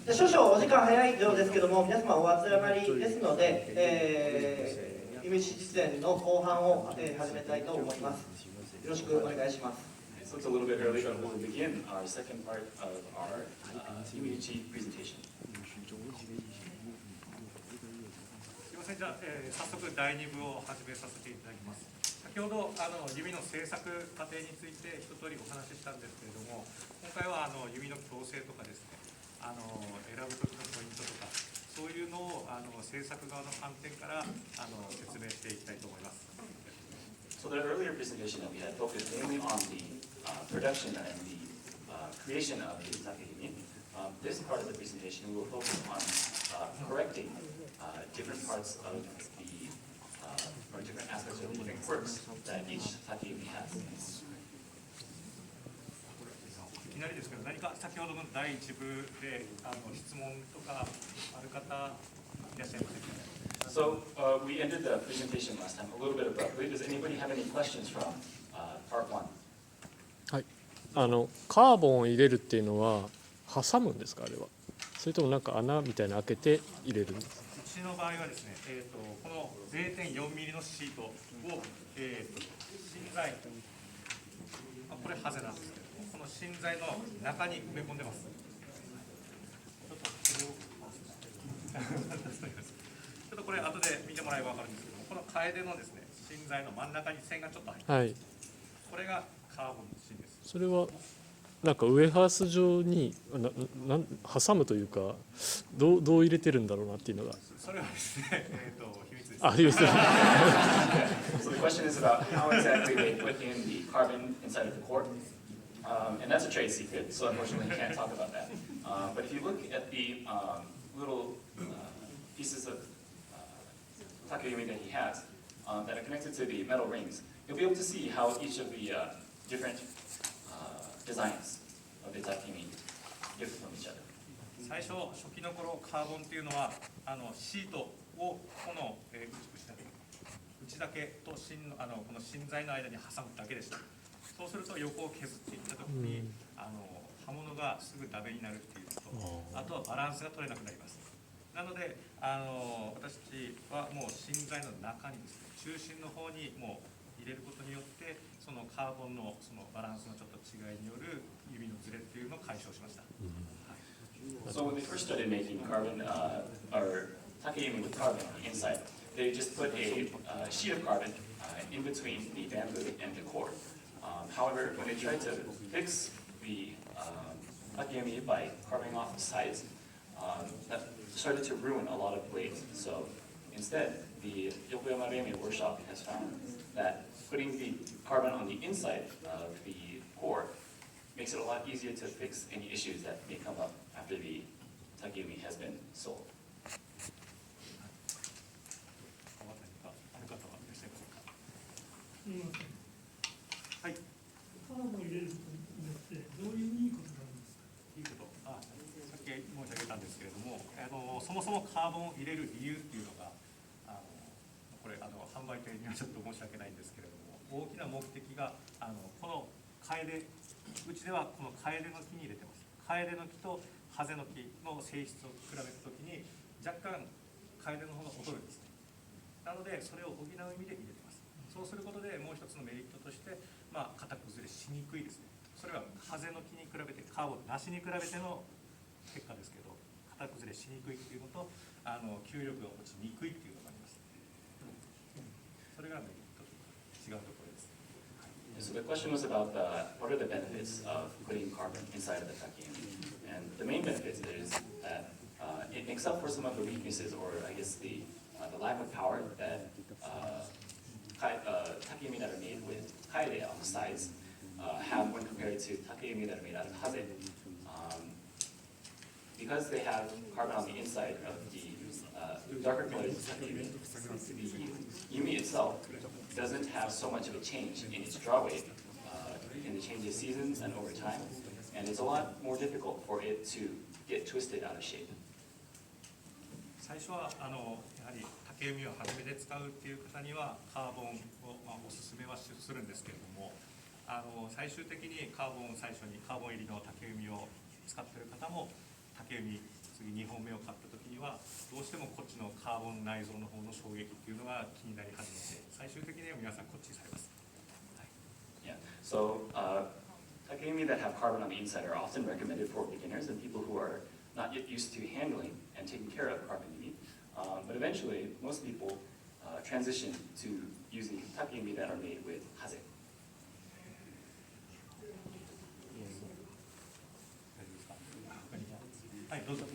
少々お時間早いようですけども、皆様お集まりですので、Yumi実演の後半を、始めたいと思います。よろしくお願いします。So it's a little bit early, but we'll begin our second part of our Yumi presentation. すみません、じゃあ、早速第2部を始めさせていただきます。先ほど弓の制作過程について一通りお話ししたんですけれども、今回は弓の矯正とかですね、選ぶ時のポイントとか、そういうのを制作側の観点から説明していきたいと思います。So the earlier presentation that we had focused mainly on the production and the creation of the takehimi. This part of the presentation we will focus on correcting different parts of the or different aspects of the different quirks that each takehimi has. いきなりですけど、何か先ほどの第1部で質問とかある方いらっしゃいますか？ So we ended the presentation last time a little bit abruptly. Does anybody have any questions from part 1? はい、カーボンを入れるっていうのは挟むんですか、あれは。それともなんか穴みたいなの開けて入れるんですか？うちの場合はですね、この 0.4 ミリのシートを、芯材、これハゼなんですけども、この芯材の中に埋め込んでます。ちょっとこれ後で見てもらえば分かるんですけども、この楓のですね、芯材の真ん中に線がちょっと入ってます。はい、これがカーボンの芯です。それはなんかウエハース状に挟むというか、どう入れてるんだろうなっていうのが。それはですね、秘密です。あ、秘密です。So the question is about how exactly they put in the carbon inside of the core. And that's a trade secret, so unfortunately we can't talk about that. But if you look at the little pieces of takeyumi that he has that are connected to the metal rings, you'll be able to see how each of the different designs of the takeyumi differ from each other. 最初期の頃カーボンっていうのはシートをこの内だけとこの芯材の間に挟むだけでした。そうすると横を削っていった時に刃物がすぐダメになるっていうのと、あとはバランスが取れなくなります。なので私はもう芯材の中にですね、中心の方にもう入れることによってそのカーボンのそのバランスのちょっと違いによる指のズレっていうのを解消しました。So when they first started making carbon or takeyumi with carbon on the inside, they just put a sheet of carbon in between the bamboo and the core. However, when they tried to fix the takeyumi by carving off the sides, that started to ruin a lot of blades. So instead, the Yokoyama Railway workshop has found that putting the carbon on the inside of the core makes it a lot easier to fix any issues that may come up after the takeyumi has been sold. はい。カーボンを入れることによってどういういいことがあるんですか？いいこと、さっき申し上げたんですけれども、そもそもカーボンを入れる理由っていうのがこれ販売店にはちょっと申し訳ないんですけれども、大きな目的がこの楓、うちではこの楓の木に入れてます。楓の木とハゼの木の性質を比べたときに若干楓の方が劣るんですね。なのでそれを補う意味で入れてます。そうすることでもう一つのメリットとして、型崩れしにくいですね。それはハゼの木に比べて、カーボンなしに比べての結果ですけど、型崩れしにくいっていうのと吸力が落ちにくいっていうのがあります。それがメリットと違うところです。So the question was about what are the benefits of putting carbon inside of the takeyumi, and the main benefit is that it makes up for some of the weaknesses, or I guess the lack of power that takeyumi that are made with kaede on the sides have when compared to takeyumi that are made out of haze. Because they have carbon on the inside of the darker colored takeyumi, the yumi itself doesn't have so much of a change in its draw weight in the change of seasons and over time, and it's a lot more difficult for it to get twisted out of shape. 最初はやはり竹弓を初めて使うっていう方にはカーボンを、おすすめはするんですけれども、最終的にカーボン入りの竹弓を使っている方も竹弓次2本目を買った時にはどうしてもこっちのカーボン内蔵の方の衝撃っていうのが気になり始めて、最終的には皆さんこっちにされます。Yeah. So takeyumi that have carbon on the inside are often recommended for beginners and people who are not yet used to handling and taking care of carbon yumi. But eventually, most people transition to using takeyumi that are made with haze. はい、どうぞ。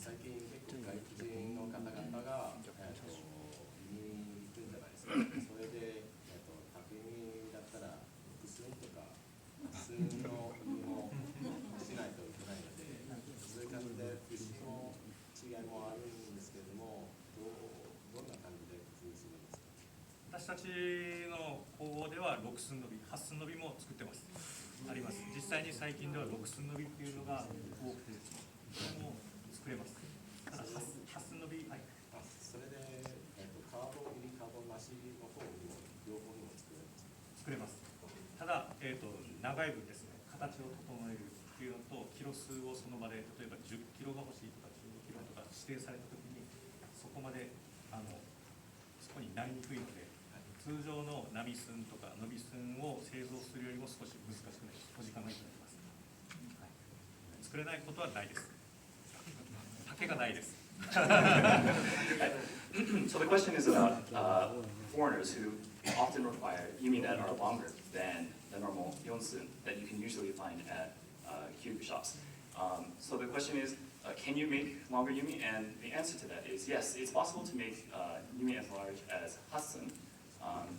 最近結構外国人の方々が移民行くんじゃないですか。それで宅移だったら複数とか数の国もしないといけないので、そういう感じで複数の違いもあるんですけれども、どんな感じで工夫するんですか。私たちの工房では6寸伸び、8寸伸びも作ってます。あります。実際に最近では6寸伸びっていうのが多くてですね、それも作れます。ただ 8寸伸び、はい、それで、カーボン入りカーボンなしの方にも両方にも作れますか。作れます。ただ、長い分ですね、形を整えるっていうのとキロ数をその場で例えば10キロが欲しいとか15キロとか指定されたときにそこまでそこになりにくいので、通常の波寸とか伸び寸を製造するよりも少し難しくなりお時間がいただきます、はい、作れないことはないです。竹がないです。So the question is about foreigners who often require yumi that are longer than the normal yonsun that you can usually find at cube shops. So the question is, can you make longer yumi? And the answer to that is yes, it's possible to make yumi as large as hasun.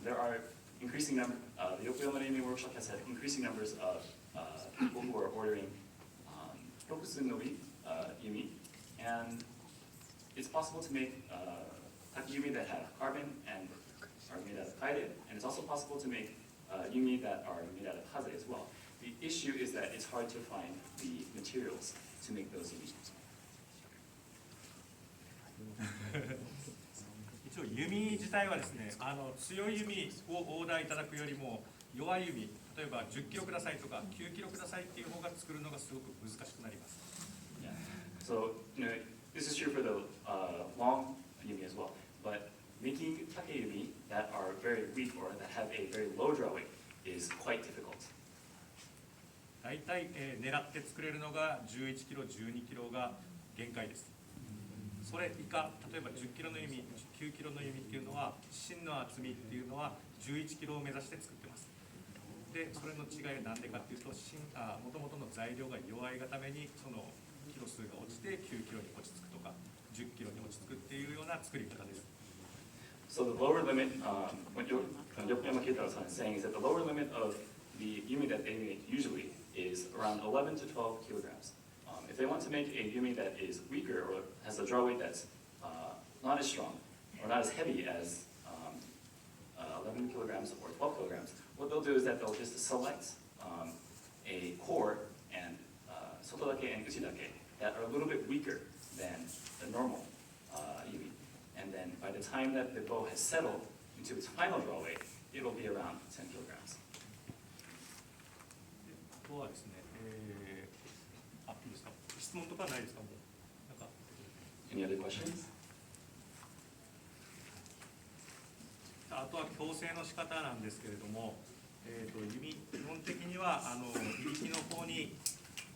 There are increasing numbers, the Yokoyama Yumi Workshop has had increasing numbers of people who are ordering Rokusun Nobi yumi, and it's possible to make takeyumi that have carbon and are made out of kaide, and it's also possible to make yumi that are made out of haze as well. The issue is that it's hard to find the materials to make those yumi. 一応弓自体はですね、強い弓をオーダーいただくよりも弱い弓、例えば10キロくださいとか9キロくださいっていう方が作るのがすごく難しくなります。Yeah. So this is true for the long yumi as well, but making takeyumi that are very weak or that have a very low draw weight is quite difficult. 大体、狙って作れるのが11キロ、12キロが限界です。それ以下、例えば10キロの弓、9キロの弓っていうのは芯の厚みっていうのは11キロを目指して作ってます。で、それの違いは何でかっていうと、もともとの材料が弱いがためにそのキロ数が落ちて9キロに落ち着くとか10キロに落ち着くっていうような作り方です。So the lower limit, what Yokoyama Kitaro-san is saying is that the lower limit of the yumi that they make usually is around 11 to 12 kilograms. If they want to make a yumi that is weaker or has a draw weight that's not as strong or not as heavy as 11 kilograms or 12 kilograms, what they'll do is that they'll just select a core and sotodake and uchidake that are a little bit weaker than the normal yumi. And then by the time that the bow has settled into its final draw weight, it'll be around 10 kilograms. あとはですね、いいですか、質問とかないですか、もう。なんか Any other questions? あとは矯正の仕方なんですけれども、弓、基本的には入り木の方に、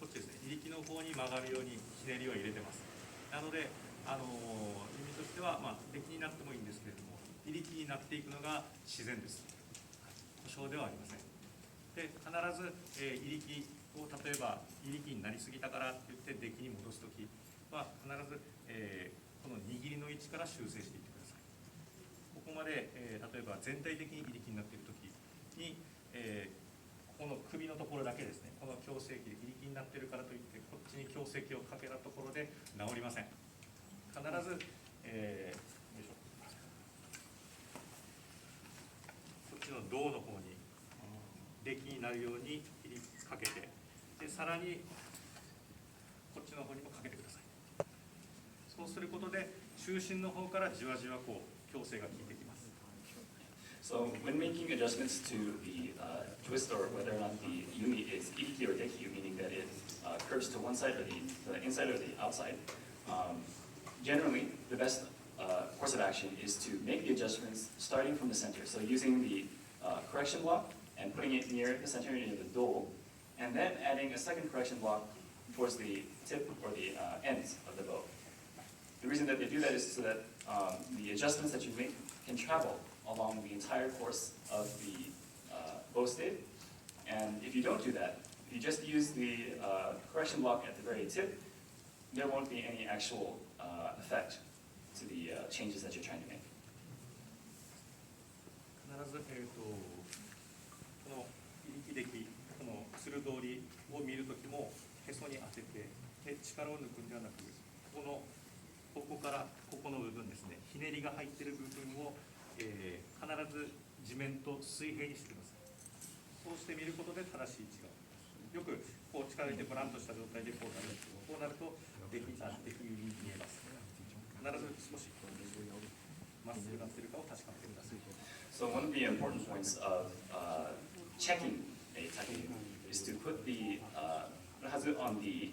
こっちですね、入り木の方に曲がるようにひねりを入れてます。なので、弓としては、出来になってもいいんですけれども、入り木になっていくのが自然です。故障ではありません。で、必ず、入り木を例えば入り木になりすぎたからって言って出来に戻すときは必ず、この握りの位置から修正していってください。ここまで、例えば全体的に入り木になっているときに、この首のところだけですね、この矯正器で入り木になっているからといってこっちに矯正器をかけたところで治りません。必ず、よいしょ、こっちの胴の方に出来になるようにかけて、でさらにこっちの方にもかけてください。そうすることで中心の方からじわじわこう矯正が効いてきます。So when making adjustments to the twist or whether or not the yumi is iki or deki, meaning that it curves curves to one side or the inside or the outside, generally the best course of action is to make the adjustments starting from the center. So using the correction block and putting it near the center, near the dole, and then adding a second correction block towards the tip or the ends of the bow. The reason that they do that is so that the adjustments that you make can travel along the entire course of the bow stave. And if you don't do that, if you just use the correction block at the very tip, there won't be any actual effect to the changes that you're trying to make. 必ず、この入り木この鋭通りを見るときもへそに当ててで力を抜くんではなくここからここの部分ですねひねりが入っている部分を、必ず地面と水平にしてください。そうしてみることで正しい位置がよくこう力入れてバランとした状態でこうなるんですけどこうなるとできに見えます。必ず少しまっすぐなっているかを確かめてください。So one of the important points of checking a takeyumi is to put the hazu on the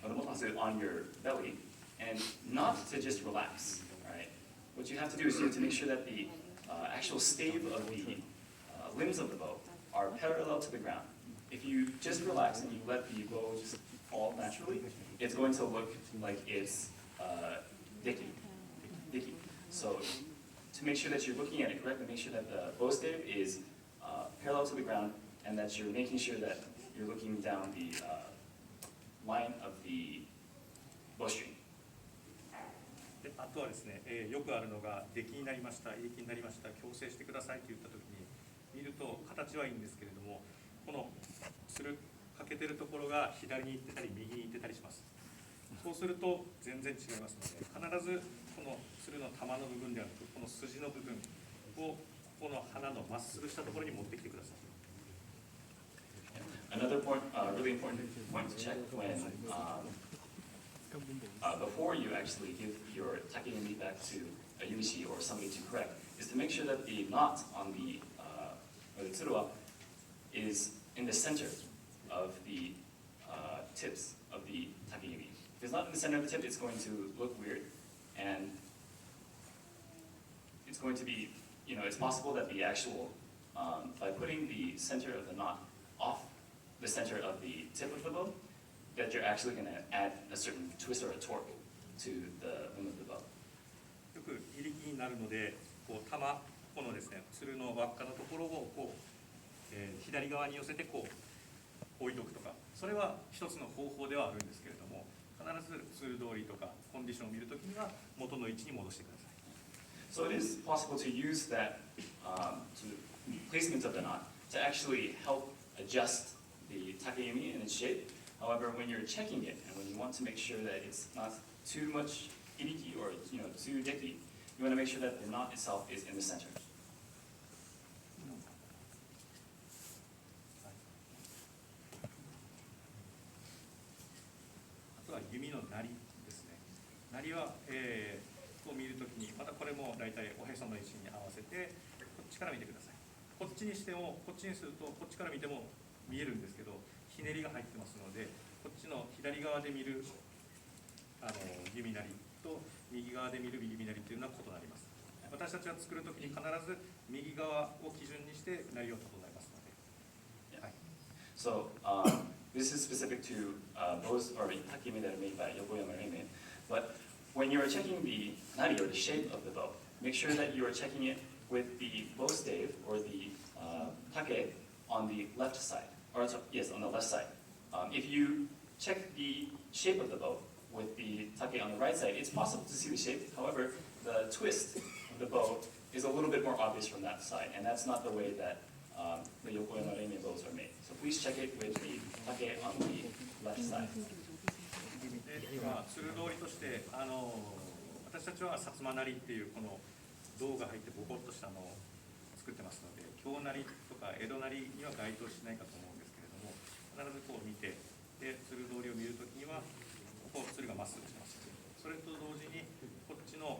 hazu on your belly and not to just relax. Right? What you have to do is you have to make sure that the actual stave of the limbs of the bow are parallel to the ground. If you just relax and you let the bow just fall naturally, it's going to look like it's dicky. So to make sure that you're looking at it correctly, make sure that the bow stave is parallel to the ground and that you're making sure that you're looking down the line of the bowstring. であとはですね、よくあるのが出来になりました、入り木になりました、矯正してくださいと言ったときに見ると形はいいんですけれども、このかけてるところが左に行ってたり右に行ってたりします。そうすると全然違いますので、必ずこの鶴の玉の部分ではなく、この筋の部分をこの花のまっすぐしたところに持ってきてください。Another point, really important point to check when before you actually give your takeyumi back to a yumishi or somebody to correct, is to make sure that the knot on the or the tsuruwa is in the center of the tips of the takeyumi. If it's not in the center of the tip, it's going to look weird, and it's going to be, it's possible that the actual, by putting the center of the knot off the center of the tip of the bow, that you're actually going to add a certain twist or a torque to the limb of the bow. よく入り木になるので、このですね、鶴の輪っかのところをこう、左側に寄せてこう置いとくとか、それは一つの方法ではあるんですけれども、必ず鶴通りとかコンディションを見るときには元の位置に戻してください。So it is possible to use that placement of the knot to actually help adjust the takeyumi and its shape. However, when you're checking it and when you want to make sure that it's not too much iriki or too dicky, you want to make sure that the knot itself is in the center. あとは弓のなりですね。なりは、を見るときにまたこれも大体おへその位置に合わせてこっちから見てください。こっちにしてもこっちにするとこっちから見ても見えるんですけどひねりが入ってますのでこっちの左側で見る弓なりと右側で見る弓なりというのは異なります。私たちは作るときに必ず右側を基準にしてなりを整えますので。Yeah. So this is specific to bows or takeyumi that are made by Yokoyama Reime. But when you are checking the nari or the shape of the bow, make sure that you are checking it with the bow stave or the take on the left side. Or yes, on the left side. If you check the shape of the bow with the take on the right side, it's possible to see the shape. However, the twist of the bow is a little bit more obvious from that side, and that's not the way that the Yokoyama Reime bows are made. So please check it with the take on the left side. 鶴通りとして私たちは薩摩なりっていうこの銅が入ってボコッとしたのを作ってますので京なりとか江戸なりには該当しないかと思うんですけれども必ずこう見てで鶴通りを見るときにはここ鶴がまっすぐしてます。それと同時にこっちの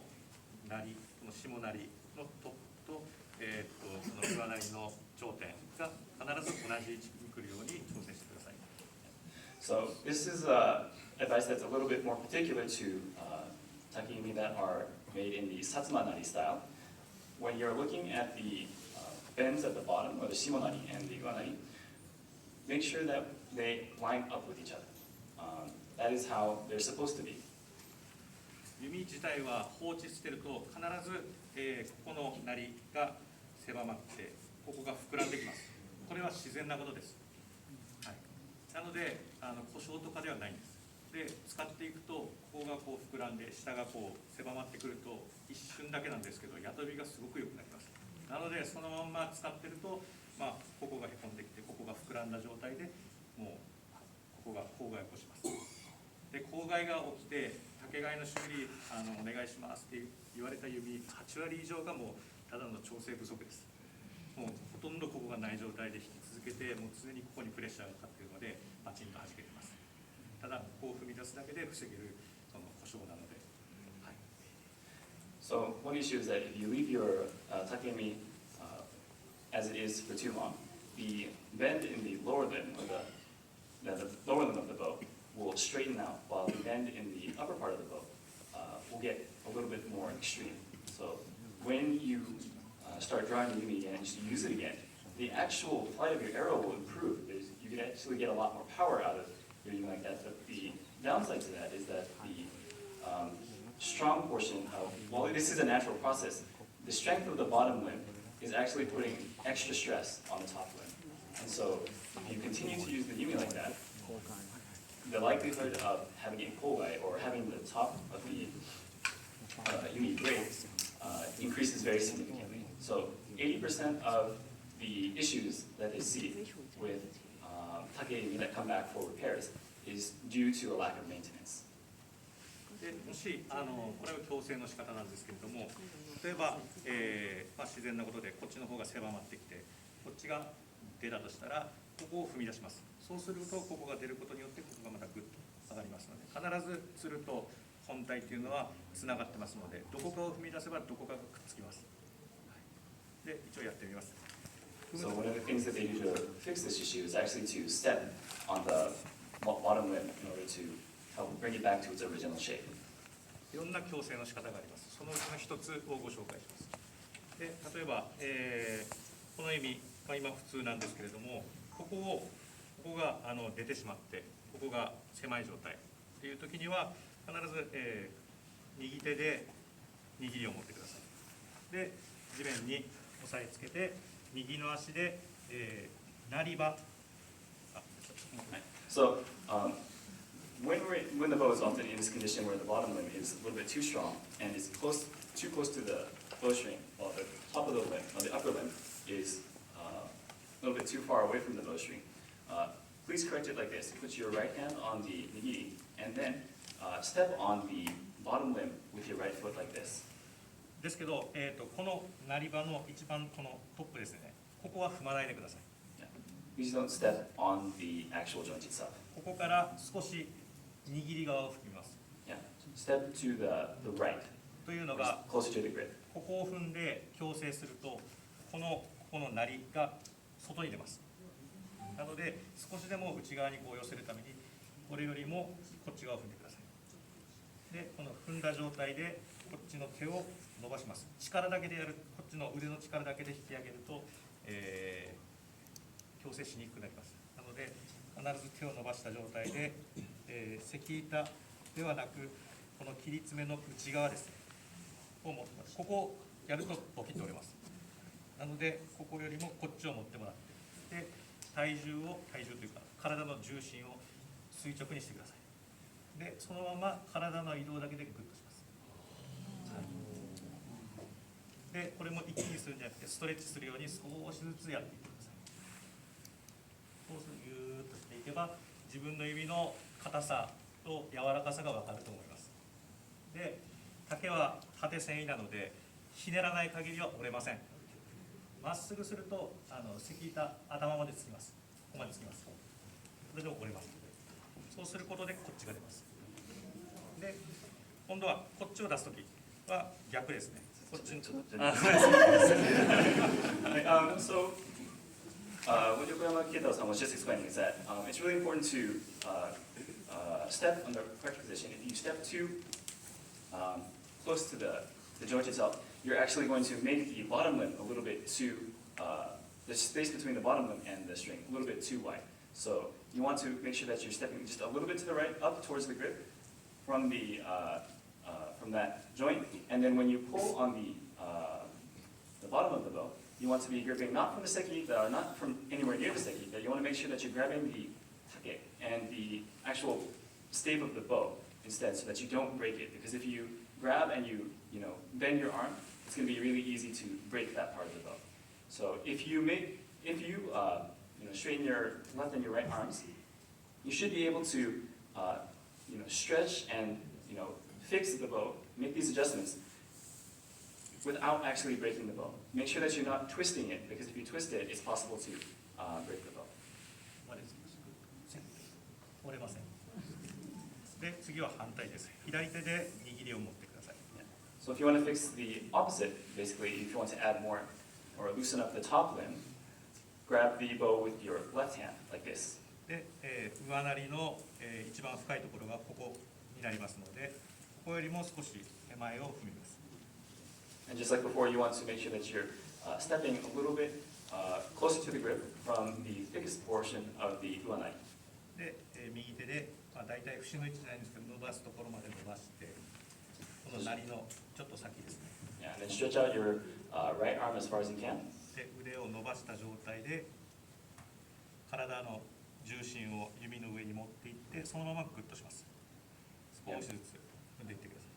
なりこの下なりのトップと、その上なりの頂点が必ず同じ位置に来るように調整してください。So this is advice that's a little bit more particular to takeyumi that are made in the Satsuma nari style. When you're looking at the bends at the bottom, or the shimonari and the uanari, make sure that they line up with each other. That is how they're supposed to be. 弓自体は放置してると必ず、ここのなりが狭まってここが膨らんできます。これは自然なことです。はい、なので故障とかではないんです。で使っていくとここがこう膨らんで下がこう狭まってくると一瞬だけなんですけど矢飛びがすごく良くなります。なのでそのまんま使ってると、ここがへこんできてここが膨らんだ状態でもうここが口外を起こします。で口外が起きて竹貝の修理お願いしますって言われた指8割以上がもうただの調整不足です。もうほとんどここがない状態で引き続けてもう常にここにプレッシャーがかかっているのでパチンと弾けてます。ただここを踏み出すだけで防げるその故障なので、はい。So one issue is that if you leave your takeyumi as it is for too long, the bend in the lower limb, or the lower limb of the bow, will straighten out, while the bend in the upper part of the bow will get a little bit more extreme. So when you start drawing the yumi again and just use it again, the actual flight of your arrow will improve. You can actually get a lot more power out of your yumi like that. But the downside to that is that the strong portion of, well, this is a natural process. The strength of the bottom limb is actually putting extra stress on the top limb. And so if you continue to use the yumi like that, the likelihood of having a kogai or having the top of the yumi break increases very significantly. So 80% of the issues that they see with takeyumi that come back for repairs is due to a lack of maintenance. でもしこれは矯正の仕方なんですけれども、例えば、自然なことでこっちの方が狭まってきてこっちが出たとしたらここを踏み出します。そうするとここが出ることによってここがまたグッと上がりますので、必ずつると本体というのはつながってますので、どこかを踏み出せばどこかがくっつきます。で一応やってみます。So one of the things that they do to fix this issue is actually to step on the bottom limb in order to help bring it back to its original shape. いろんな矯正の仕方があります。そのうちの一つをご紹介します。で例えば、この指、今普通なんですけれども、ここが出てしまってここが狭い状態という時には必ず、右手で握りを持ってください。で地面に押さえつけて右の足で、なりば。So when the bow is often in this condition where the bottom limb is a little bit too strong and is too close to the bowstring, while the top of the limb, or the upper limb, is a little bit too far away from the bowstring, please correct it like this. Put your right hand on the nigiri and then step on the bottom limb with your right foot like this. ですけど、このなり場の一番このトップですね。ここは踏まないでください。Please don't step on the actual joint itself. ここから少し握り側を踏みます。Yeah. Step to the right. というのが closer to the grip. ここを踏んで矯正するとこのなりが外に出ます。なので少しでも内側にこう寄せるためにこれよりもこっち側を踏んでください。でこの踏んだ状態でこっちの手を伸ばします。力だけでやる、こっちの腕の力だけで引き上げると、矯正しにくくなります。なので必ず手を伸ばした状態で、石板ではなくこの切り詰めの内側ですねを持ってます。ここをやるとボキッと折れます。なのでここよりもこっちを持ってもらってで体重というか体の重心を垂直にしてください。でそのまま体の移動だけでグッとします。でこれも一気にするんじゃなくてストレッチするように少しずつやっていってください。そうするとギューッとしていけば自分の指の硬さと柔らかさが分かると思います。で竹は縦繊維なのでひねらない限りは折れません。まっすぐすると石板頭までつきます。ここまでつきます。それでも折れます。そうすることでこっちが出ます。で今度はこっちを出すときは逆ですね。こっちにSo what Yokoyama Kieto-san was just explaining is that it's really important to step on the correct position. If you step too close to the joint itself, you're actually going to make the bottom limb a little bit too, the space between the bottom limb and the string a little bit too wide. So you want to make sure that you're stepping just a little bit to the right, up towards the grip from that joint, and then when you pull on the bottom of the bow, you want to be gripping not from the seki, not from anywhere near the seki, but you want to make sure that you're grabbing the take and the actual stave of the bow instead, so that you don't break it. Because if you grab and you bend your arm, it's going to be really easy to break that part of the bow. So if you straighten your left and your right arms, you should be able to stretch and fix the bow, make these adjustments without actually breaking the bow. Make sure that you're not twisting it, because if you twist it, it's possible to break the bow. 折れません。で、次は反対です。左手で握りを持ってください。 So if you want to fix the opposite, basically, if you want to add more or loosen up the top limb, grab the bow with your left hand, like this. で、上なりの、一番深いところがここになりますので、ここよりも少し手前を踏みます。 And just like before, you want to make sure that you're stepping a little bit closer to the grip from the thickest portion of the uanai. で、右手で、大体節の位置じゃないんですけど、伸ばすところまで伸ばして、このなりのちょっと先ですね。 Yeah, and then stretch out your right arm as far as you can. で、腕を伸ばした状態で、体の重心を弓の上に持っていって、そのままグッとします。少しずつ踏んでいってくださ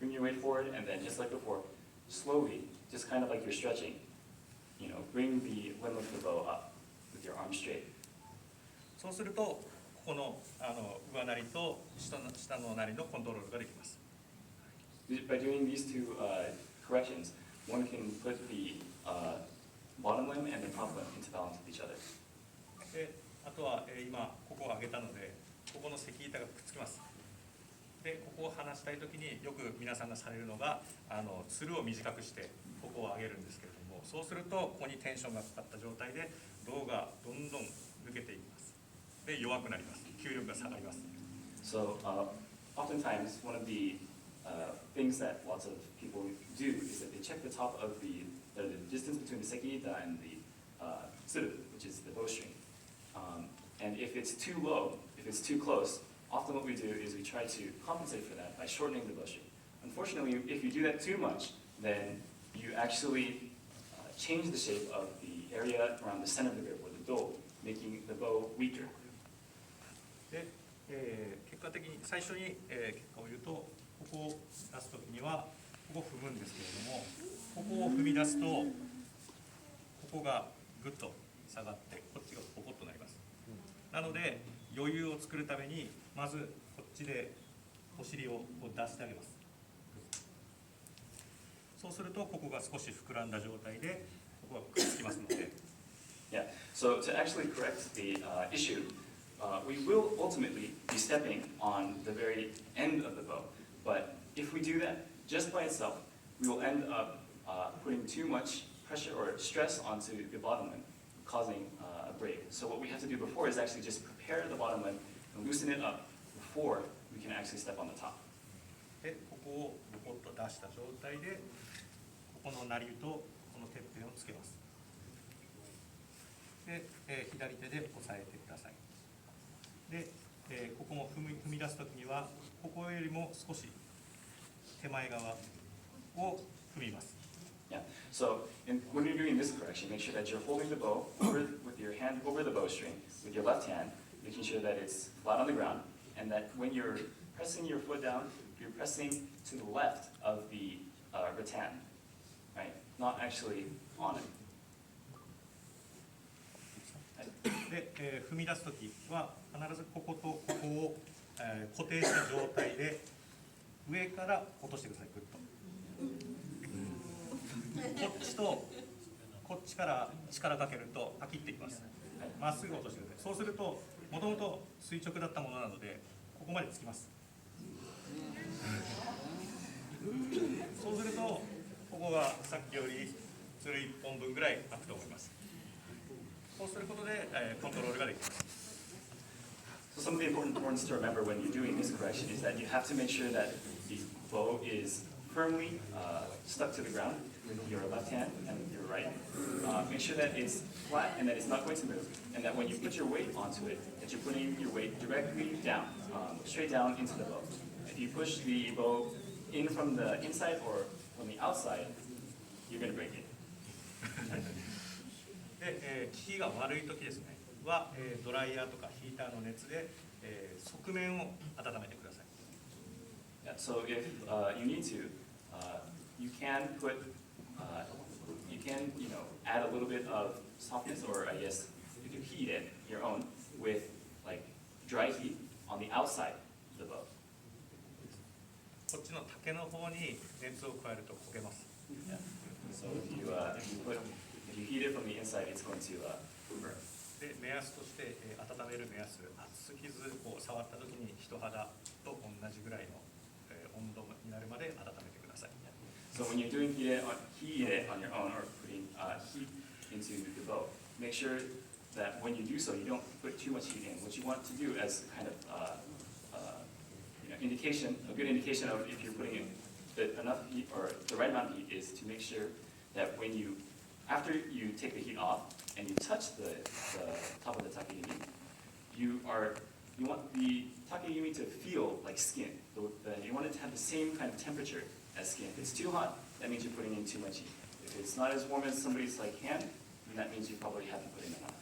い。 Bring your weight forward, and then just like before, slowly, just kind of like you're stretching, bring the limb of the bow up with your arm straight. そうすると、ここの上なりと下のなりのコントロールができます。 By doing these two corrections, one can put the bottom limb and the top limb into balance with each other. で、あとは、今ここを上げたので、ここの石板がくっつきます。で、ここを離したいときによく皆さんがされるのが、つるを短くしてここを上げるんですけれども、そうするとここにテンションがかかった状態で胴がどんどん抜けていきます。で、弱くなります。吸力が下がります。 So oftentimes, one of the things that lots of people do is that they check the top of the distance between the sekiita and the tsuru, which is the bowstring. And if it's too low, if it's too close, often what we do is we try to compensate for that by shortening the bowstring. Unfortunately, if you do that too much, then you actually change the shape of the area around the center of the grip, or the do, making the bow weaker. で、結果的に最初に、結果を言うと、ここを出すときにはここを踏むんですけれども、ここを踏み出すとここがぐっと下がってこっちがポコッとなります。なので余裕を作るためにまずこっちでお尻を出してあげます。そうするとここが少し膨らんだ状態でここがくっつきますので。 Yeah, so to actually correct the issue, we will ultimately be stepping on the very end of the bow. But if we do that just by itself, we will end up putting too much pressure or stress onto the bottom limb, causing a break. So what we have to do before is actually just prepare the bottom limb and loosen it up before we can actually step on the top. で、ここをボコッと出した状態で、ここのなりとこのてっぺんをつけます。で、左手で押さえてください。で、ここも踏み出すときには、ここよりも少し手前側を踏みます。 Yeah. So when you're doing this correction, make sure that you're holding the bow with your hand over the bowstring with your left hand, making sure that it's flat on the ground, and that when you're pressing your foot down, you're pressing to the left of the rattan, right? Not actually on it. で、踏み出すときは必ずこことここを、固定した状態で上から落としてください。グッと。こっちとこっちから力かけるとパキッていきます。まっすぐ落としてください。そうするともともと垂直だったものなのでここまでつきます。そうするとここがさっきよりつる1本分ぐらい開くと思います。そうすることで、コントロールができます。So some of the important points to remember when you're doing this correction is that you have to make sure that the bow is firmly stuck to the ground with your left hand and your right. Make sure that it's flat and that it's not going to move, and that when you put your weight onto it, that you're putting your weight directly down, straight down into the bow. If you push the bow in from the inside or from the outside, you're going to break it. で、効きが悪い時ですねは、ドライヤーとかヒーターの熱で、側面を温めてください。Yeah, so if you need to, you can put, you can, add a little bit of softness, or I guess you can heat it your own with like dry heat on the outside of the bow. こっちの竹の方に熱を加えると焦げます。Yeah. So if you heat it from the inside, it's going to burn. で、目安として、温める目安、熱すぎずこう触った時に人肌と同じぐらいの、温度になるまで温めてください。So when you're doing heat it on your own or putting heat into the bow, make sure that when you do so, you don't put too much heat in. What you want to do as kind of indication, a good indication of if you're putting in enough heat or the right amount of heat is to make sure that when you, after you take the heat off and you touch the top of the takeyumi, you want the takeyumi to feel like skin. You want it to have the same kind of temperature as skin. If it's too hot, that means you're putting in too much heat. If it's not as warm as somebody's like hand, then that means you probably haven't put in enough.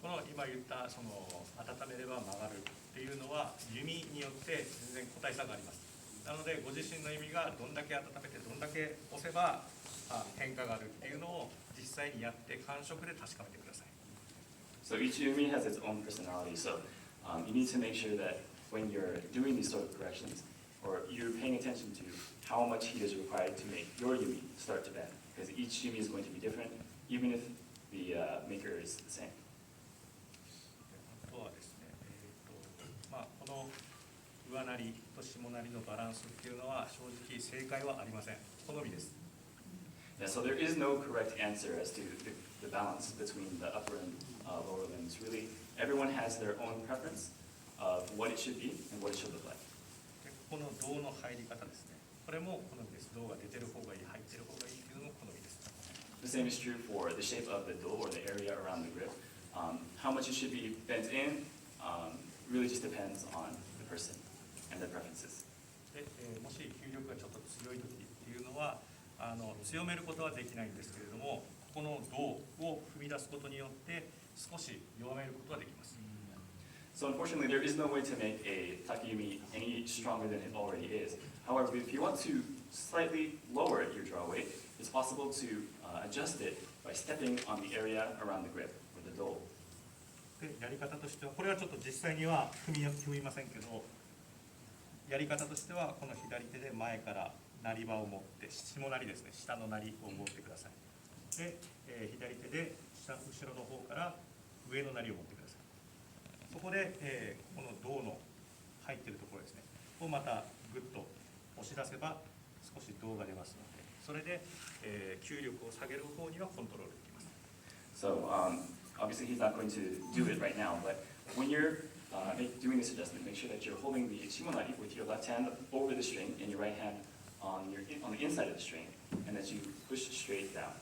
この今言ったその温めれば曲がるっていうのは弓によって全然個体差があります。なのでご自身の弓がどんだけ温めてどんだけ押せば変化があるっていうのを実際にやって感触で確かめてください。So each Yumi has its own personality, so you need to make sure that when you're doing these sort of corrections, or you're paying attention to how much heat is required to make your Yumi start to bend, because each Yumi is going to be different, even if the maker is the same. あとはですね、この上なりと下なりのバランスっていうのは正直正解はありません。好みです。Yeah, so there is no correct answer as to the balance between the upper and lower limbs. Really, everyone has their own preference of what it should be and what it should look like. でこの胴の入り方ですね。これも好みです。胴が出てる方がいい、入ってる方がいいっていうのも好みです。The same is true for the shape of the dough or the area around the grip. How much it should be bent in really just depends on the person and their preferences. で、もし吸力がちょっと強い時っていうのは強めることはできないんですけれども、この胴を踏み出すことによって少し弱めることができます。So unfortunately, there is no way to make a takeyumi any stronger than it already is. However, if you want to slightly lower your draw weight, it's possible to adjust it by stepping on the area around the grip or the dough. で、やり方としては、これはちょっと実際には踏みませんけど、やり方としてはこの左手で前からなり刃を持って、下なりですね、下のなりを持ってください。で、左手で後ろの方から上のなりを持ってください。そこで、この胴の入っているところですねをまたグッと押し出せば少し胴が出ますので、それで、吸力を下げる方にはコントロールできます。So obviously he's not going to do it right now, but when you're doing this adjustment, make sure that you're holding the shimonari with your left hand over the string and your right hand on the inside of the string, and that you push straight down.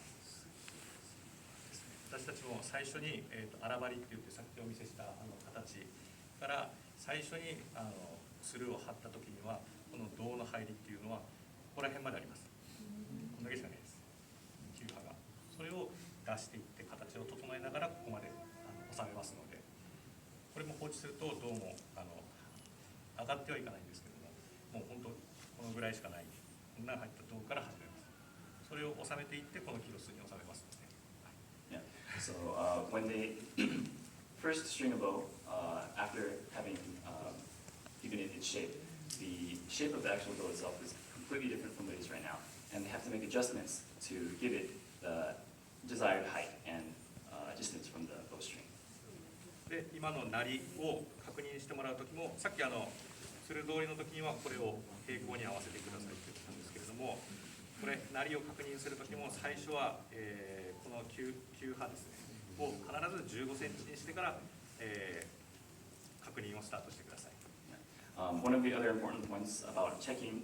私たちも最初に、荒張りって言ってさっきお見せした形から最初につるを張った時にはこの胴の入りっていうのはここら辺まであります。こんだけしかないです。球波がそれを出していって形を整えながらここまで収めますので、これも放置するとどうも上がってはいかないんですけども、もう本当このぐらいしかないこんな入った胴から始めます。それを収めていってこのキロ数に収めますので。Yeah. So when they first string a bow, after having given it its shape, the shape of the actual bow itself is completely different from what it is right now, and they have to make adjustments to give it the desired height and distance from the bowstring. で、今のなりを確認してもらうときも、さっきつる通りのときにはこれを平行に合わせてくださいと言ったんですけれども、これなりを確認するときも最初は、この急波ですね、を必ず15センチにしてから、確認をスタートしてください。One of the other important points about checking,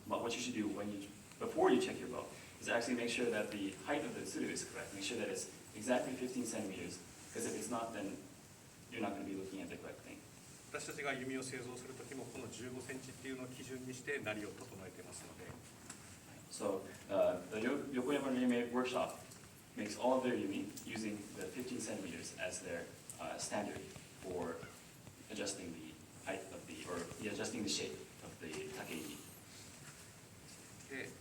about what you should do before you check your bow, is actually make sure that the height of the tsuru is correct. Make sure that it's exactly 15 centimeters, because if it's not, then you're not going to be looking at the correct thing. 私たちが弓を製造するときもこの15センチっていうのを基準にして鳴りを整えていますので。So the Yokoyama Yumi workshop makes all of their yumi using the 15 centimeters as their standard for adjusting the height of adjusting the shape of the takeyumi. で、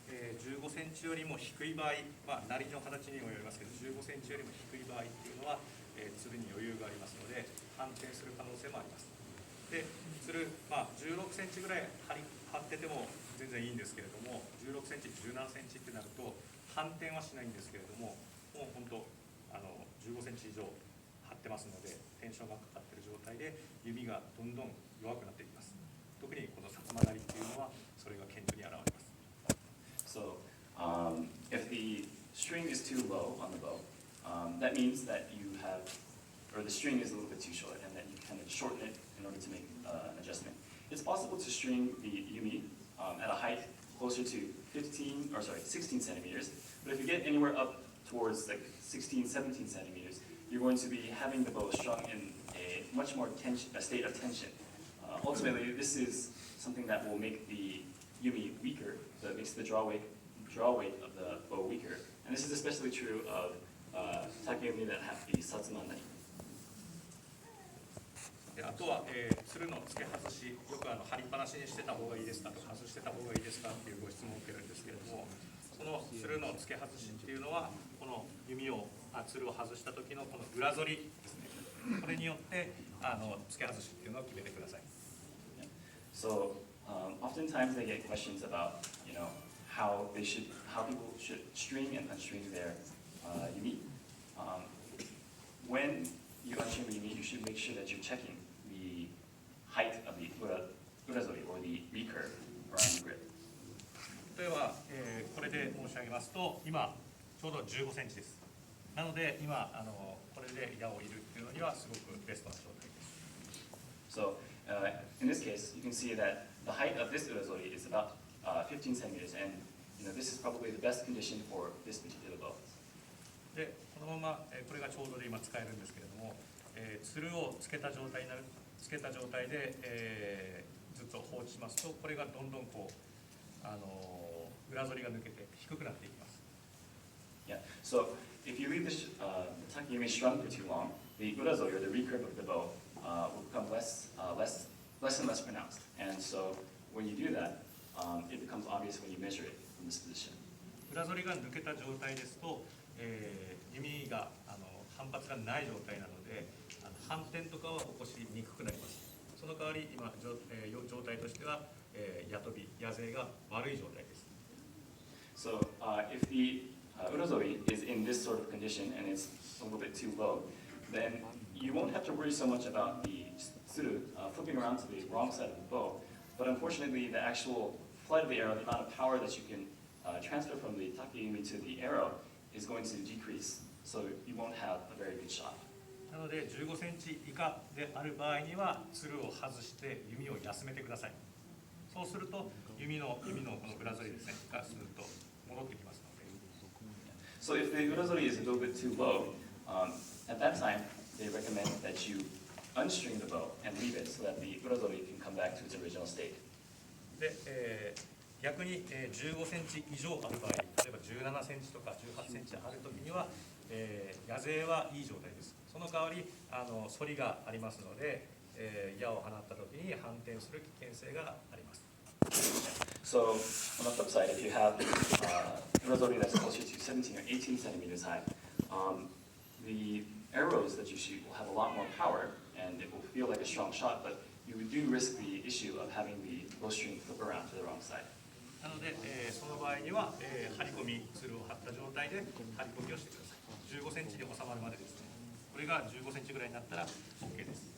15センチよりも低い場合、鳴りの形にもよりますけど、15センチよりも低い場合っていうのは、つるに余裕がありますので、反転する可能性もあります。で、つる、16センチぐらい張ってても全然いいんですけれども、16センチ、17センチってなると、反転はしないんですけれども、もう本当、15センチ以上張ってますので、テンションがかかっている状態で、弓がどんどん弱くなっていきます。特にこの薩摩鳴りっていうのは、それが顕著に現れます。So if the string is too low on the bow, that means that the string is a little bit too short, and that you kind of shorten it in order to make an adjustment. It's possible to string the yumi at a height closer to 16 centimeters, but if you get anywhere up towards like 16, 17 centimeters, you're going to be having the bow strung in a much more a state of tension. Ultimately, this is something that will make the yumi weaker, that makes the draw weight of the bow weaker, and this is especially true of takeyumi that have the satsuma nari. あとは、つるの付け外し、よく張りっぱなしにしてた方がいいですかとか、外してた方がいいですかっていうご質問を受けるんですけれども、そのつるの付け外しっていうのは、このつるを外した時のこの裏反りですね、これによって付け外しっていうのを決めてください。So oftentimes they get questions about, how people should string and unstring their yumi. When you unstring the yumi, you should make sure that you're checking the height of the urazori or the recurve around the grip. 例えば、これで申し上げますと、今ちょうど15センチです。なので今これで矢を射るっていうのにはすごくベストな状態です。So in this case, you can see that the height of this urazori is about 15 centimeters, and this is probably the best condition for this particular bow. で、このまま、これがちょうどで今使えるんですけれども、つるをつけた状態で、ずっと放置しますと、これがどんどんこう裏反りが抜けて低くなっていきます。Yeah. So if you leave the takeyumi strung for too long, the urazori or the recurve of the bow will become less and less pronounced. And so when you do that, it becomes obvious when you measure it from this position. 裏反りが抜けた状態ですと、弓が反発がない状態なので、反転とかは起こしにくくなります。その代わり今、状態としては、矢勢が悪い状態です。So if the urazori is in this sort of condition and it's a little bit too low, then you won't have to worry so much about the tsuru flipping around to the wrong side of the bow. But unfortunately, the actual flight of the arrow, the amount of power that you can transfer from the takeyumi to the arrow is going to decrease, so you won't have a very good shot. なので15センチ以下である場合には、つるを外して弓を休めてください。そうすると弓のこの裏反りですね、がスーッと戻ってきますので。So if the urazori is a little bit too low, at that time they recommend that you unstring the bow and leave it so that the urazori can come back to its original state. で、逆に15センチ以上ある場合、例えば17センチとか18センチあるときには、矢勢はいい状態です。その代わり反りがありますので、矢を放ったときに反転する危険性があります。So on the flip side, if you have urazori that's closer to 17 or 18 centimeters high, the arrows that you shoot will have a lot more power and it will feel like a strong shot, but you do risk the issue of having the bowstring flip around to the wrong side. なので、その場合には、張り込み、つるを張った状態で張り込みをしてください。15センチに収まるまでですね。これが15センチぐらいになったら OK です。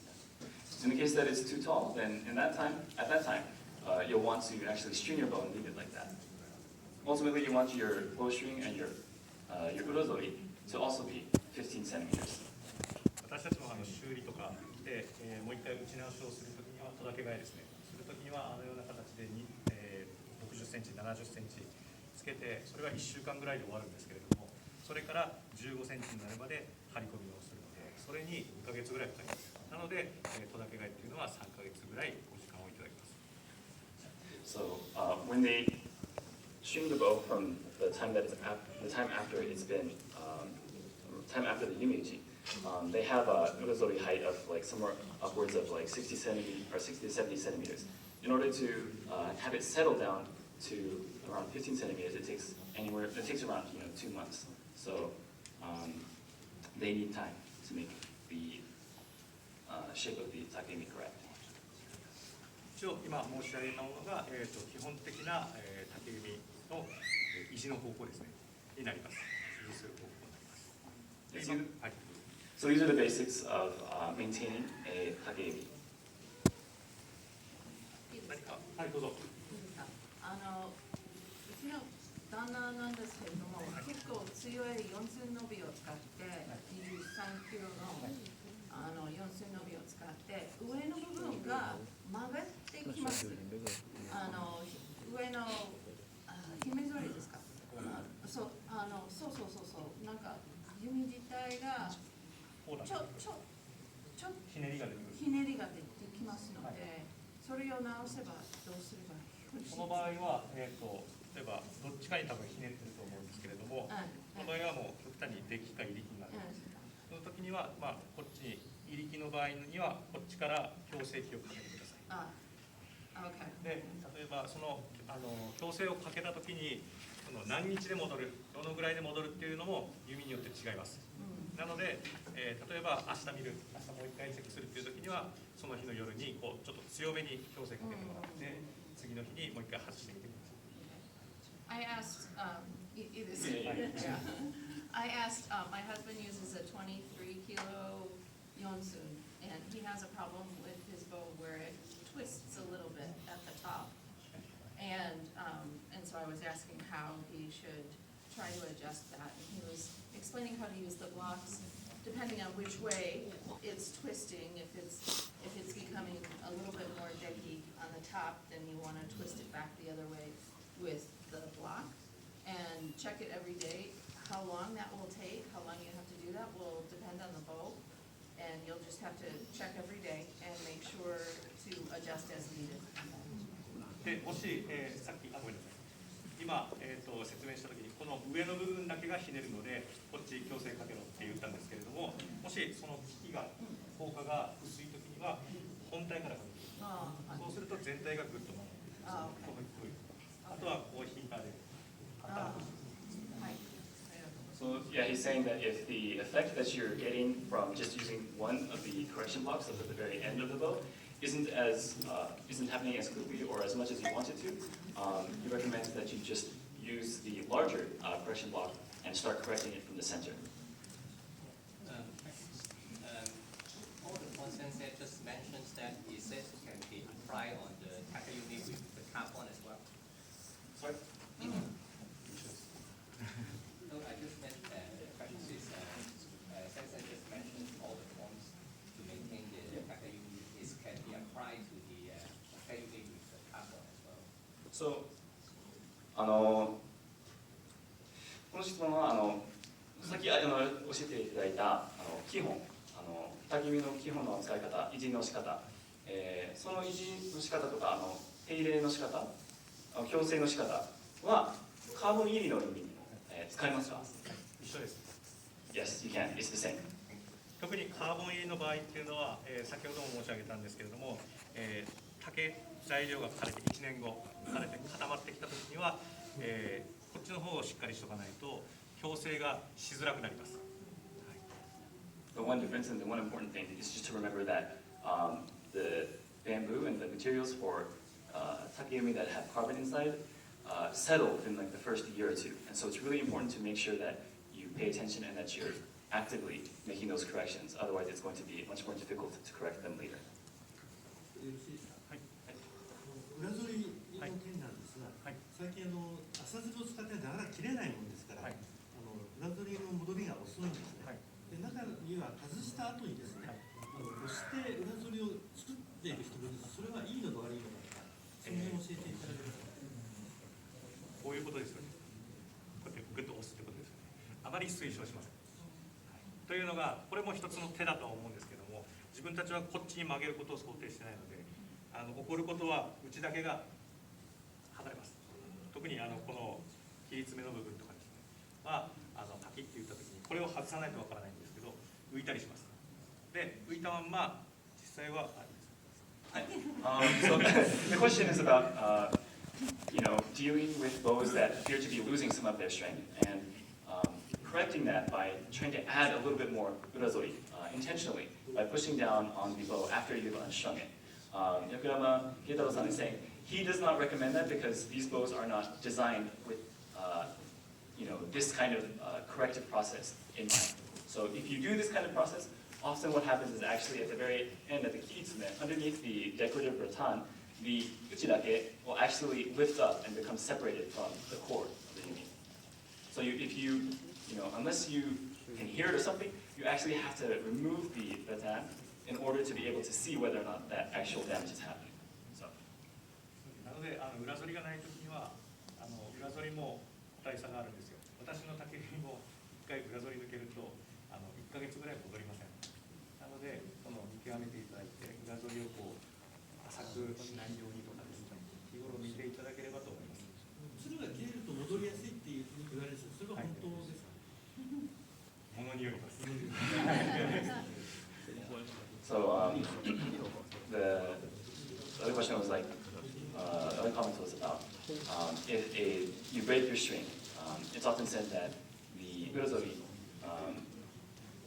In the case that it's too tall, then at that time, you'll want to actually string your bow and leave it like that. Ultimately, you want your bowstring and your urazori to also be 15 centimeters. 私たちも修理とかで、もう一回打ち直しをするときには届け替えですね。するときにはような形で60センチ、70センチつけて、それは1週間ぐらいで終わるんですけれども、それから15センチになるまで張り込みをするので、それに2ヶ月ぐらいかかります。なので、届け替えっていうのは3ヶ月ぐらいお時間をいただきます。So when they string the bow from the time after it's been time after the Yumeji, they have a urazori height of like somewhere upwards of like 60 to 70 centimeters. In order to have it settle down to around 15 centimeters, it takes around 2 months. So they need time to make the shape of the takemi correct. 一応今申し上げたものが、基本的な、竹弓の維持の方法ですねになります。維持する方法になります。はい。So these are the basics of maintaining a takemi. 何か、はい、どうぞ。うちの旦那なんですけれども、結構強い四寸伸びを使って23キロの四寸伸びを使って上の部分が曲がってきます。上の姫ぞりですか。そうなんか弓自体がちょひねりが出てくる。ひねりが出てきますので、それを直せばどうすればいい？この場合は、例えばどっちかに多分ひねってると思うんですけれども、この場合はもう極端に出来か入り気になる。その時には、こっちに入り気の場合にはこっちから矯正器をかけてください。で、例えばその矯正をかけた時に何日で戻る、どのぐらいで戻るっていうのも弓によって違います。なので、例えば明日もう一回チェックするっていう時にはその日の夜にこうちょっと強めに矯正かけてもらって、次の日にもう一回外してみてください。I asked, I asked, my husband uses a 23 kilo yonsun, and he has a problem with his bow where it twists a little bit at the top. And so I was asking how he should try to adjust that. And he was explaining how to use the blocks depending on which way it's twisting. If it's becoming a little bit more decky on the top, then you want to twist it back the other way with the block. And check it every day. How long that will take, how long you have to do that will depend on the bow. And you'll just have to check every day and make sure to adjust as needed. でもし、さっきごめんなさい。今、説明したときにこの上の部分だけがひねるのでこっち矯正かけろって言ったんですけれども、もしその効きが効果が薄いときには本体からかける。そうすると全体がグッと回っていく。あとはこう引いたで簡単な。So yeah, he's saying that if the effect that you're getting from just using one of the correction blocks up at the very end of the bow isn't happening as quickly or as much as you want it to, he recommends that you just use the larger correction block and start correcting it from the center. All the points Sensei just mentioned that he says can be applied on the takayumi with the carbon as well. Sorry? No, I just meant the question is Sensei just mentioned all the points to maintain the takayumi is can be applied to the takayumi with the carbon as well. So, この質問はさっき教えていただいた基本、焚き火の基本の使い方、維持の仕方、その維持の仕方とか手入れの仕方、矯正の仕方はカーボン入りの意味に使えますか？一緒です。 Yes, you can. It's the same. 特にカーボン入りの場合っていうのは、先ほども申し上げたんですけれども、竹材料が枯れて1年後枯れて固まってきた時には、こっちの方をしっかりしとかないと矯正がしづらくなります。The one difference and the one important thing is just to remember that the bamboo and the materials for takeyumi that have carbon inside settle within like the first year or two, and so it's really important to make sure that you pay attention and that you're actively making those corrections. Otherwise, it's going to be much more difficult to correct them later. 裏反りの件なんですが、最近浅漬けを使ってなかなか切れないものですから、裏反りの戻りが遅いんですね。でういうことですよね。こうやってグッと押すってことですよね。あまり推奨しません。というのがこれも一つの手だとは思うんですけども、自分たちはこっちに曲げることを想定してないので、起こることは内だけが離れます。特にこの切り詰めの部分とかですねはパキッて言った時にこれを外さないとわからないんですけど浮いたりします。で浮いたまんま実際はSo the question is about dealing with bows that appear to be losing some of their strength and correcting that by trying to add a little bit more urazori intentionally by pushing down on the bow after you've unstrung it. Yokoyama Keitaro-san is saying he does not recommend that because these bows are not designed with this kind of corrective process in mind. So if you do this kind of process, often what happens is actually at the very end of the kiritsume, underneath the decorative rattan, the uchidake will actually lift up and become separated from the cord of the yumi. So unless you can hear it or something, you actually have to remove the rattan in order to be able to see whether or not that actual damage is happening. So. なので裏反りがないときには裏反りも個体差があるんですよ。私の竹組も1回裏反り抜けると1ヶ月ぐらい戻りません。なので見極めていただいて裏反りを浅くしないようにとかですね、日頃見ていただければと思います。鶴が切れると戻りやすいっていうふうに言われるんですけど、それは本当ですか？ものによります。So the other question was like, the other comment was about if you break your string, it's often said that the urazori,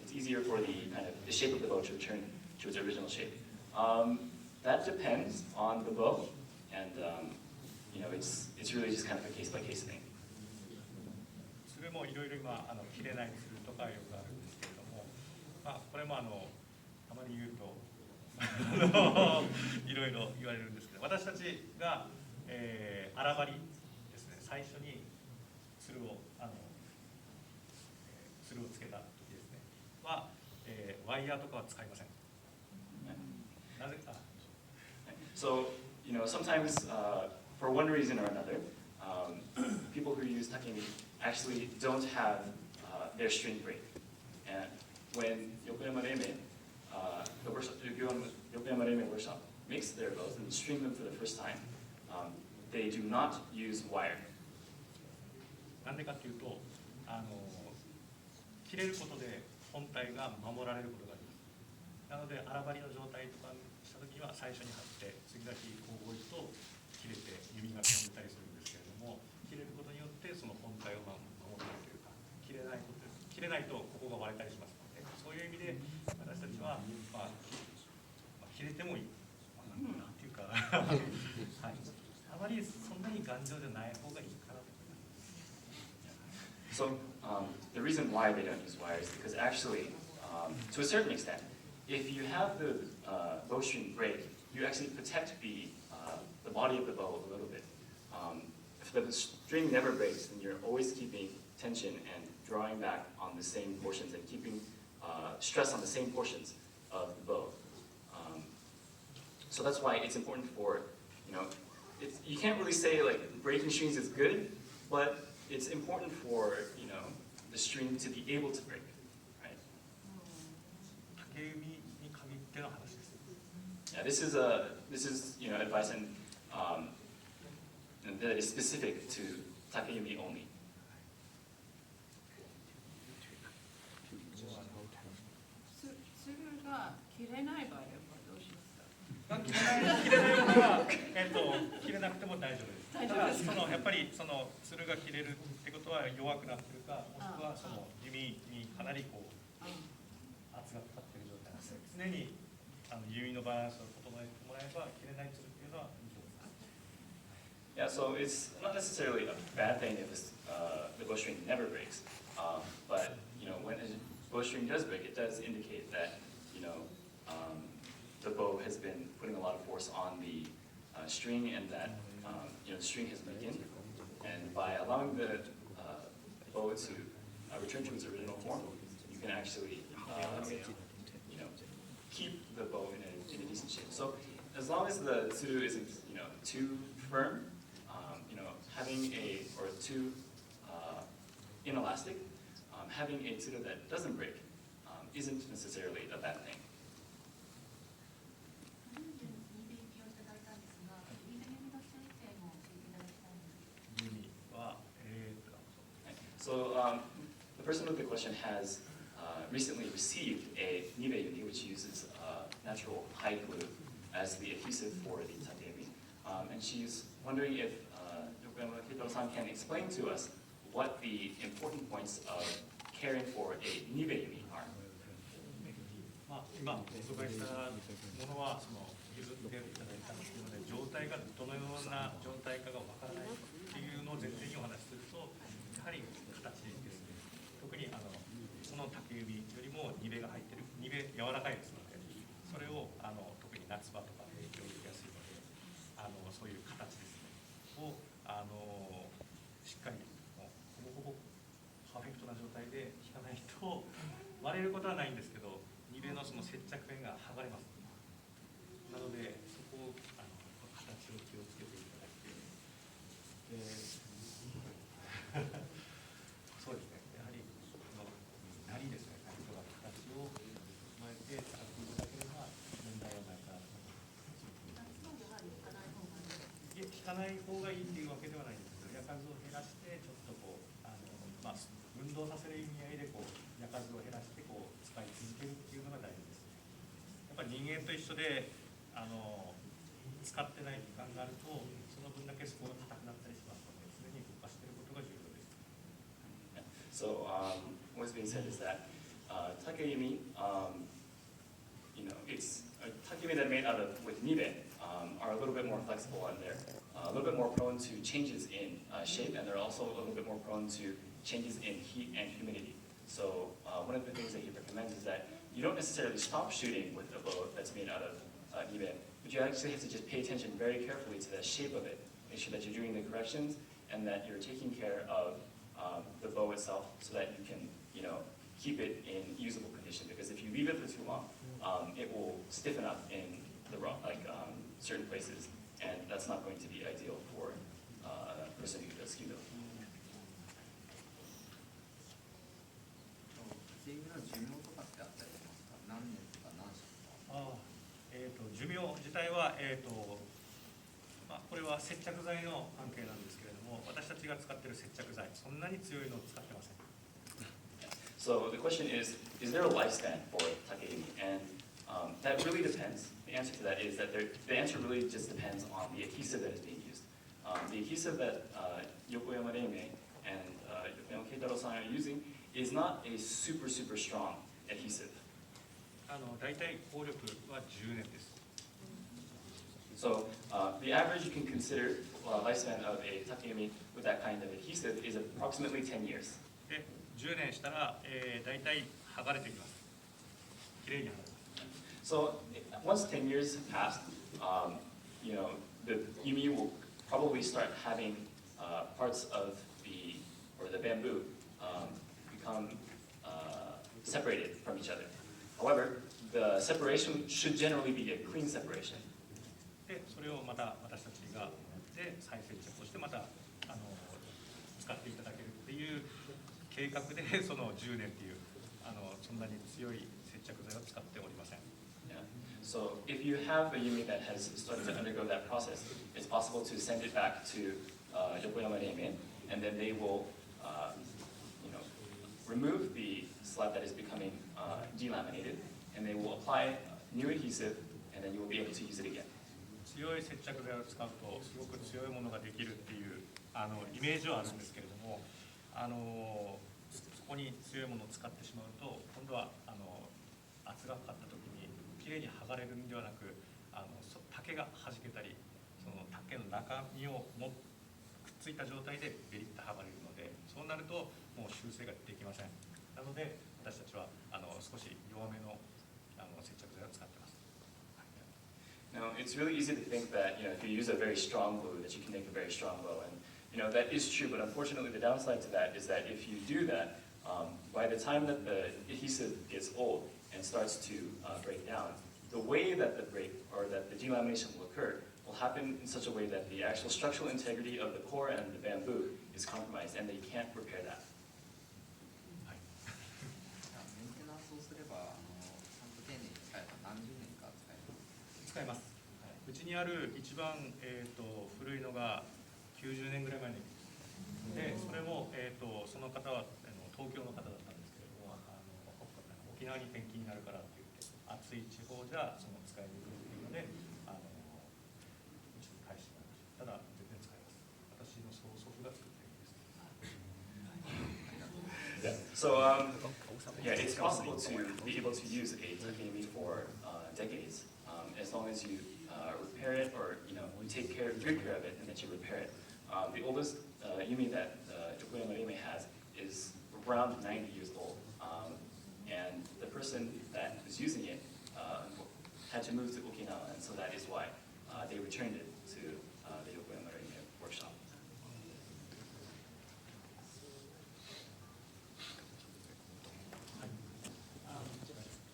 it's easier for the shape of the bow to return to its original shape. That depends on the bow, and it's really just kind of a case by case thing. それもいろいろ今切れないにするとかよくあるんですけれども、これもあまり言うといろいろ言われるんですけど、私たちが荒張りですね、最初につるをつけた時ですねは、ワイヤーとかは使いません。なぜか。So sometimes for one reason or another, people who use takemi actually don't have their string break. And when Yokoyama Reime, Yokoyama Reime workshop makes their bows and string them for the first time, they do not use wire. なんでかっていうと切れることで本体が守られることがあります。なので荒張りの状態とかした時には最初に貼って次の日こう置いと切れて弓が飛んでたりするんですけれども、切れることによってその本体を守るというか、切れないとここが割れたりしますので、そういう意味で私たちは、切れてもいい、なんていうか、はい、あまりそんなに頑丈じゃない方がいいかなと思います。So the reason why they don't use wire is because actually, to a certain extent, if you have the bowstring break, you actually protect the body of the bow a little bit. If the string never breaks, then you're always keeping tension and drawing back on the same portions and keeping stress on the same portions of the bow. So that's why it's important for, you can't really say like breaking strings is good, but it's important for, the string to be able to break, right? 竹弓に限っての話です。Yeah, this is advice and that is specific to takeyumi only. つるが切れない場合はどうしますか？切れないものは切れなくても大丈夫です。ただやっぱりつるが切れるってことは弱くなってるか、もしくは弓にかなり圧がかかっている状態なので、常に弓のバランスを整えてもらえば切れないつるっていうのはいいと思います。Yeah, so it's not necessarily a bad thing if the bowstring never breaks, but when a bowstring does break, it does indicate that the bow has been putting a lot of force on the string, and that the string has weakened. And by allowing the bow to return to its original form, you can actually keep the bow in a decent shape. So as long as the tsuru isn't too firm, having two inelastic, having a tsuru that doesn't break isn't necessarily a bad thing. Yumi は、So the person with the question has recently received a Nibe Yumi, which uses natural hide glue as the adhesive for the takemi. And she's wondering if Yokoyama Keitaro-san can explain to us what the important points of caring for a Nibe Yumi are. まあ、今ご紹介したものはその譲っていただいたので状態がどのような状態かがわからないっていうのを前提にお話しするとやはり形ですね。特にこの竹指よりもニベが入ってるニベ柔らかいですのでそれを特に夏場とか影響を受けやすいのでそういう形ですねをしっかりもうほぼほぼパーフェクトな状態で引かないと割れることはないんですけどニベのその接着面が剥がれます。なのでそこを形を気をつけていただいてそうですねやはりなりですねなりとか形を踏まえて使っていただければ問題はないかなと思います。引かない方がいいっていうわけではないんですけど矢数を減らしてちょっとこうまあ運動させる意味合いでこう矢数を減らしてこう使い続けるっていうのが大事ですね。やっぱり人間と一緒で使ってない時間があるとその分だけスコアが硬くなったりしますので常に動かしていることが重要です。So what's being said is that takeyumi, it's takeyumi that are made out of with nibe are a little bit more flexible and they're a little bit more prone to changes in shape, and they're also a little bit more prone to changes in heat and humidity. So one of the things that he recommends is that you don't necessarily stop shooting with a bow that's made out of nibe, but you actually have to just pay attention very carefully to the shape of it. Make sure that you're doing the corrections and that you're taking care of the bow itself so that you can, keep it in usable condition. Because if you leave it for too long, it will stiffen up in the certain places, and that's not going to be ideal for a person who does judo. 寿命とかってあったりしますか？何年とか何歳とか。寿命自体はこれは接着剤の関係なんですけれども、私たちが使っている接着剤、そんなに強いのを使ってません。So the question is there a lifespan for takeyumi? And that really depends. The answer to that is that the answer really just depends on the adhesive that is being used. The adhesive that Yokoyama Reime and Yokoyama Keitaro-san are using is not a super strong adhesive. 大体効力は10年です。So the average you can consider lifespan of a takeyumi with that kind of adhesive is approximately 10 years. で、10年したら、大体剥がれてきます。きれいに剥がれます。So once 10 years have passed, the Yumi will probably start having parts of the bamboo become separated from each other. However, the separation should generally be a clean separation. で、それをまた私たちがで再接着をしてまた使っていただけるっていう計画でその10年っていうそんなに強い接着剤を使っておりません。Yeah. So if you have a Yumi that has started to undergo that process, it's possible to send it back to Yokoyama Reime, and then they will, remove the slab that is becoming delaminated, and they will apply new adhesive, and then you will be able to use it again. 強い接着剤を使うとすごく強いものができるっていうイメージはあるんですけれども、そこに強いものを使ってしまうと今度は圧がかかった時にきれいに剥がれるんではなく竹が弾けたりその竹の中身をくっついた状態でベリッと剥がれるのでそうなるともう修正ができません。なので私たちは少し弱めの接着剤を使ってます。Now, it's really easy to think that, if you use a very strong glue, that you can make a very strong bow. And, that is true, but unfortunately the downside to that is that if you do that, by the time that the adhesive gets old and starts to break down, the way that the break or that the delamination will occur will will happen in such a way that the actual structural integrity of the core and the bamboo is compromised, and they can't repair that. メンテナンスをすればちゃんと丁寧に使えば何十年か使える。使います。うちにある一番、古いのが90年ぐらい前にで、それも、その方は東京の方だったんですけれども、沖縄に転勤になるからって言って暑い地方じゃその使いにくいっていうのでうちに返してもらいました。ただ全然使います。私の曽祖父が作ってるんです。Yeah. So yeah, it's possible to be able to use a takayumi for decades, as long as you repair it, or you take good care of it, and that you repair it. The oldest Yumi that Yokoyama Yumi has is around 90 years old, and the person that was using it had to move to Okinawa, and so that is why they returned it to the Yokoyama Yumi workshop.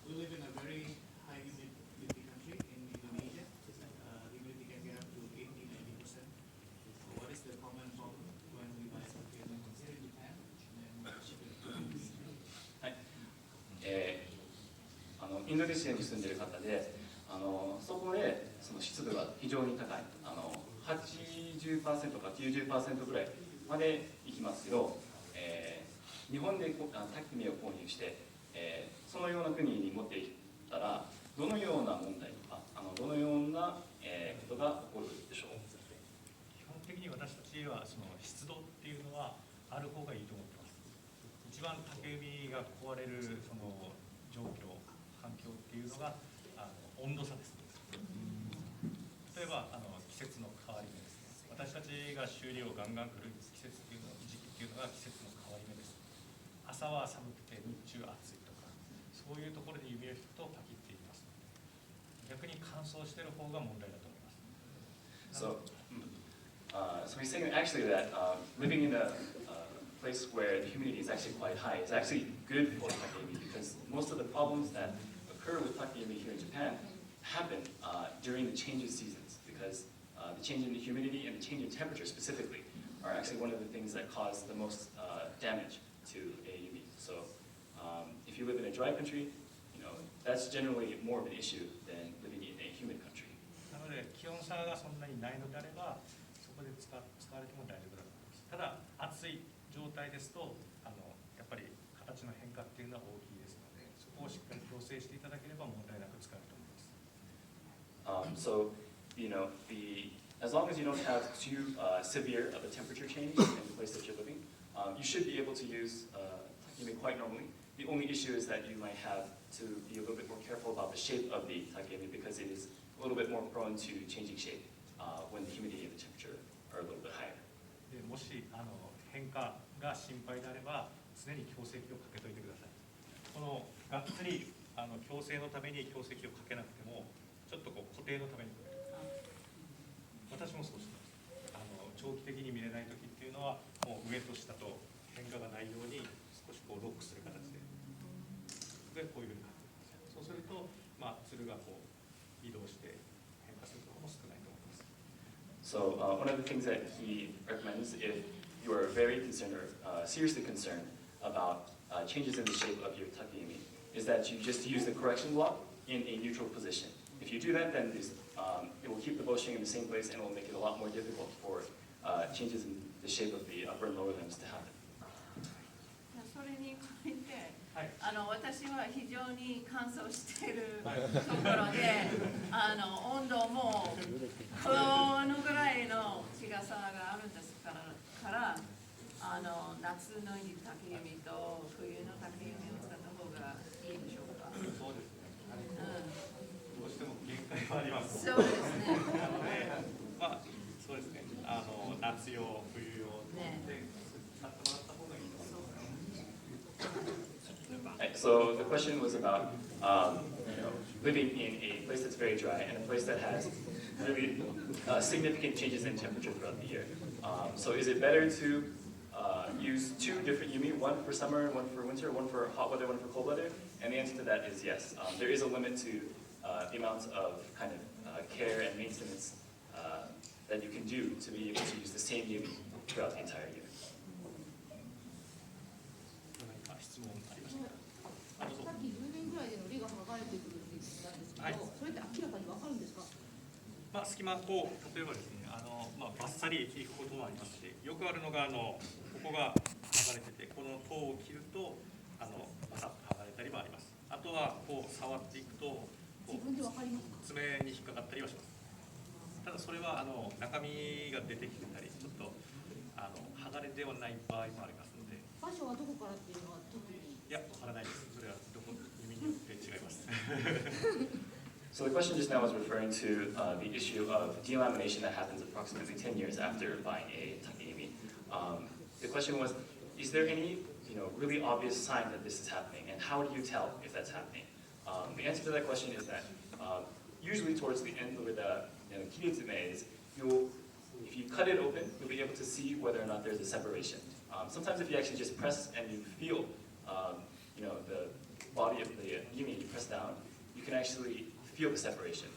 We live in a very high humidity country in Indonesia. Humidity can get up to 80–90%. What is the common problem when we buy something here in Japan and then ship it to Indonesia? はい、インドネシアに住んでいる方で、そこでその湿度が非常に高い、80%か90%ぐらいまでいきますけど、日本でタキミを購入して、そのような国に持っていったらどのような問題とかどのようなことが起こるでしょう。基本的に私たちはその湿度っていうのはある方がいいと思ってます。一番竹海が壊れるその状況環境っていうのが温度差ですね。例えば季節の変わり目ですね。私たちが修理をガンガン来る季節っていうの時期っていうのが季節の変わり目です。朝は寒くて日中暑いとかそういうところで指を引くとパキっていますので、逆に乾燥してる方が問題だと思います。So he's saying actually that living in a place where the humidity is actually quite high is actually good for takayumi, because most of the problems that occur with takayumi here in Japan happen during the change of seasons, because the change in the humidity and the change in temperature specifically are actually one of the things that cause the most damage to a yumi. So if you live in a dry country, that's generally more of an issue than living in a humid country. なので気温差がそんなにないのであればそこで使われても大丈夫だと思います。ただ暑い状態ですとやっぱり形の変化っていうのは大きいですので、そこをしっかり調整していただければ問題なく使えると思います。So as long as you don't have too severe of a temperature change in the place that you're living, you should be able to use takayumi quite normally. The only issue is that you might have to be a little bit more careful about the shape of the takayumi, because it is a little bit more prone to changing shape when the humidity and the temperature are a little bit higher. でもし変化が心配であれば常に矯正器をかけといてください。このがっつり矯正のために矯正器をかけなくてもちょっと固定のために私もそうしてます。長期的に見れない時っていうのはもう上と下と変化がないように少しロックする形でこういうふうにかけてください。そうするとつるが移動して変化することも少ないと思います。So one of the things that he recommends, if you are very concerned or seriously concerned about changes in the shape of your takayumi, is that you just use the correction block in a neutral position. If you do that, then it will keep the bowstring in the same place, and it will make it a lot more difficult for changes in the shape of the upper and lower limbs to happen. それに加えて、はい、私は非常に乾燥しているところで、温度もこのぐらいの違さがあるんですから、夏の竹弓と冬の竹弓を使った方がいいでしょうか。そうですね。どうしても限界はあります。そうですね。なので、そうですね。夏用、冬用で使ってもらった方がいいと思います。So the question was about living in a place that's very dry and a place that has really significant changes in temperature throughout the year. So is it better to use two different yumi, one for summer, one for winter, one for hot weather, one for cold weather? And the answer to that is yes. There is a limit to the amount of kind of care and maintenance that you can do to be able to use the same Yumi throughout the entire year. 何か質問ありましたか？あ、どうぞ。さっき10年ぐらいでの利が剥がれてくるって言ったんですけど、はいそれって明らかに分かるんですか？まあ、隙間こう例えばですね、まあ、バッサリいくこともありますし、よくあるのがここが剥がれてて、この塔を切るとバサッと剥がれたりもあります。あとはこう触っていくとこ自分で分かりますか？爪に引っかかったりはします。ただそれは中身が出てきてたり、ちょっと剥がれではない場合もありますので。場所はどこからっていうのは特に。いや、わからないです。それはどこ耳によって違います。So the question just now was referring to the issue of delamination that happens approximately 10 years after buying a takeyumi. The question was, is there any really obvious sign that this is happening, and how do you tell if that's happening? The answer to that question is that usually towards the end where the kiritsume is, if you cut it open, you'll be able to see whether or not there's a separation. Sometimes if you actually just press and you feel the body of the yumi, you press down, you can actually feel the separation.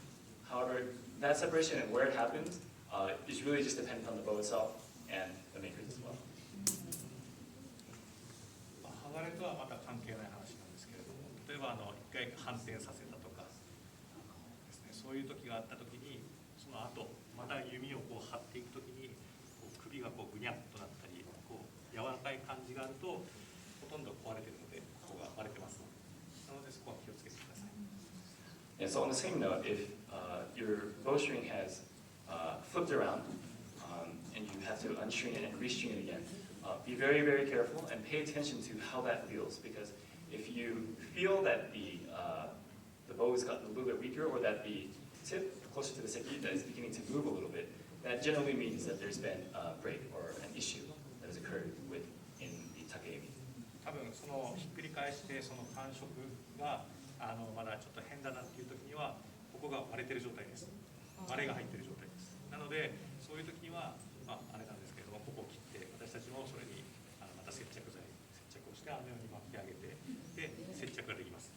However, that separation and where it happens is really just dependent on the bow itself and the makers as well. 剥がれとはまた関係ない話なんですけれども、例えば一回反転させたとかですね、そういう時があった時に、その後また弓をこう張っていく時に首がこうぐにゃっとなったり、こう柔らかい感じがあるとほとんど壊れてるので、ここが割れてます。なのでそこは気をつけてください。And so on the same note, if your bowstring has flipped around and you have to unstring it and restring it again, be very, very careful and pay attention to how that feels, because if you feel that the bow has gotten a little bit weaker, or that the tip closer to the seki that is beginning to move a little bit, that generally means that there's been a break or an issue that has occurred in the takeyumi. 多分そのひっくり返してその感触がまだちょっと変だなっていう時には、ここが割れてる状態です。割れが入ってる状態です。なのでそういう時には、あれなんですけれども、ここを切って私たちもそれにまた接着をしてように巻き上げて、で接着ができます。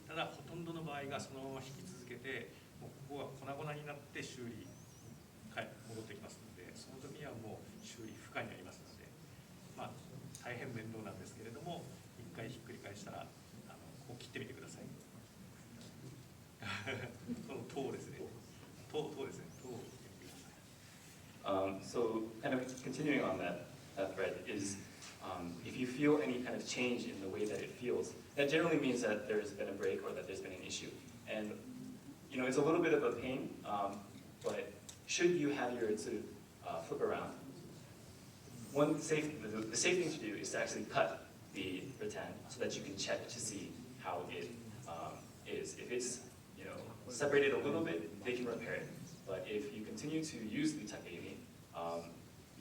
ただほとんどの場合がそのまま引き続けて、もうここが粉々になって修理戻ってきますので、その時にはもう修理不可になりますので、大変面倒なんですけれども、一回ひっくり返したらこう切ってみてください。この塔ですね。塔ですね。塔を切ってみてください。So kind of continuing on that thread is, if you feel any kind of change in the way that it feels, that generally means that there's been a break or that there's been an issue. And it's a little bit of a pain, but should you have your to flip around, the safe thing to do is to actually cut the rattan so that you can check to see how it is. If it's separated a little bit, they can repair it. But if you continue to use the takeyumi,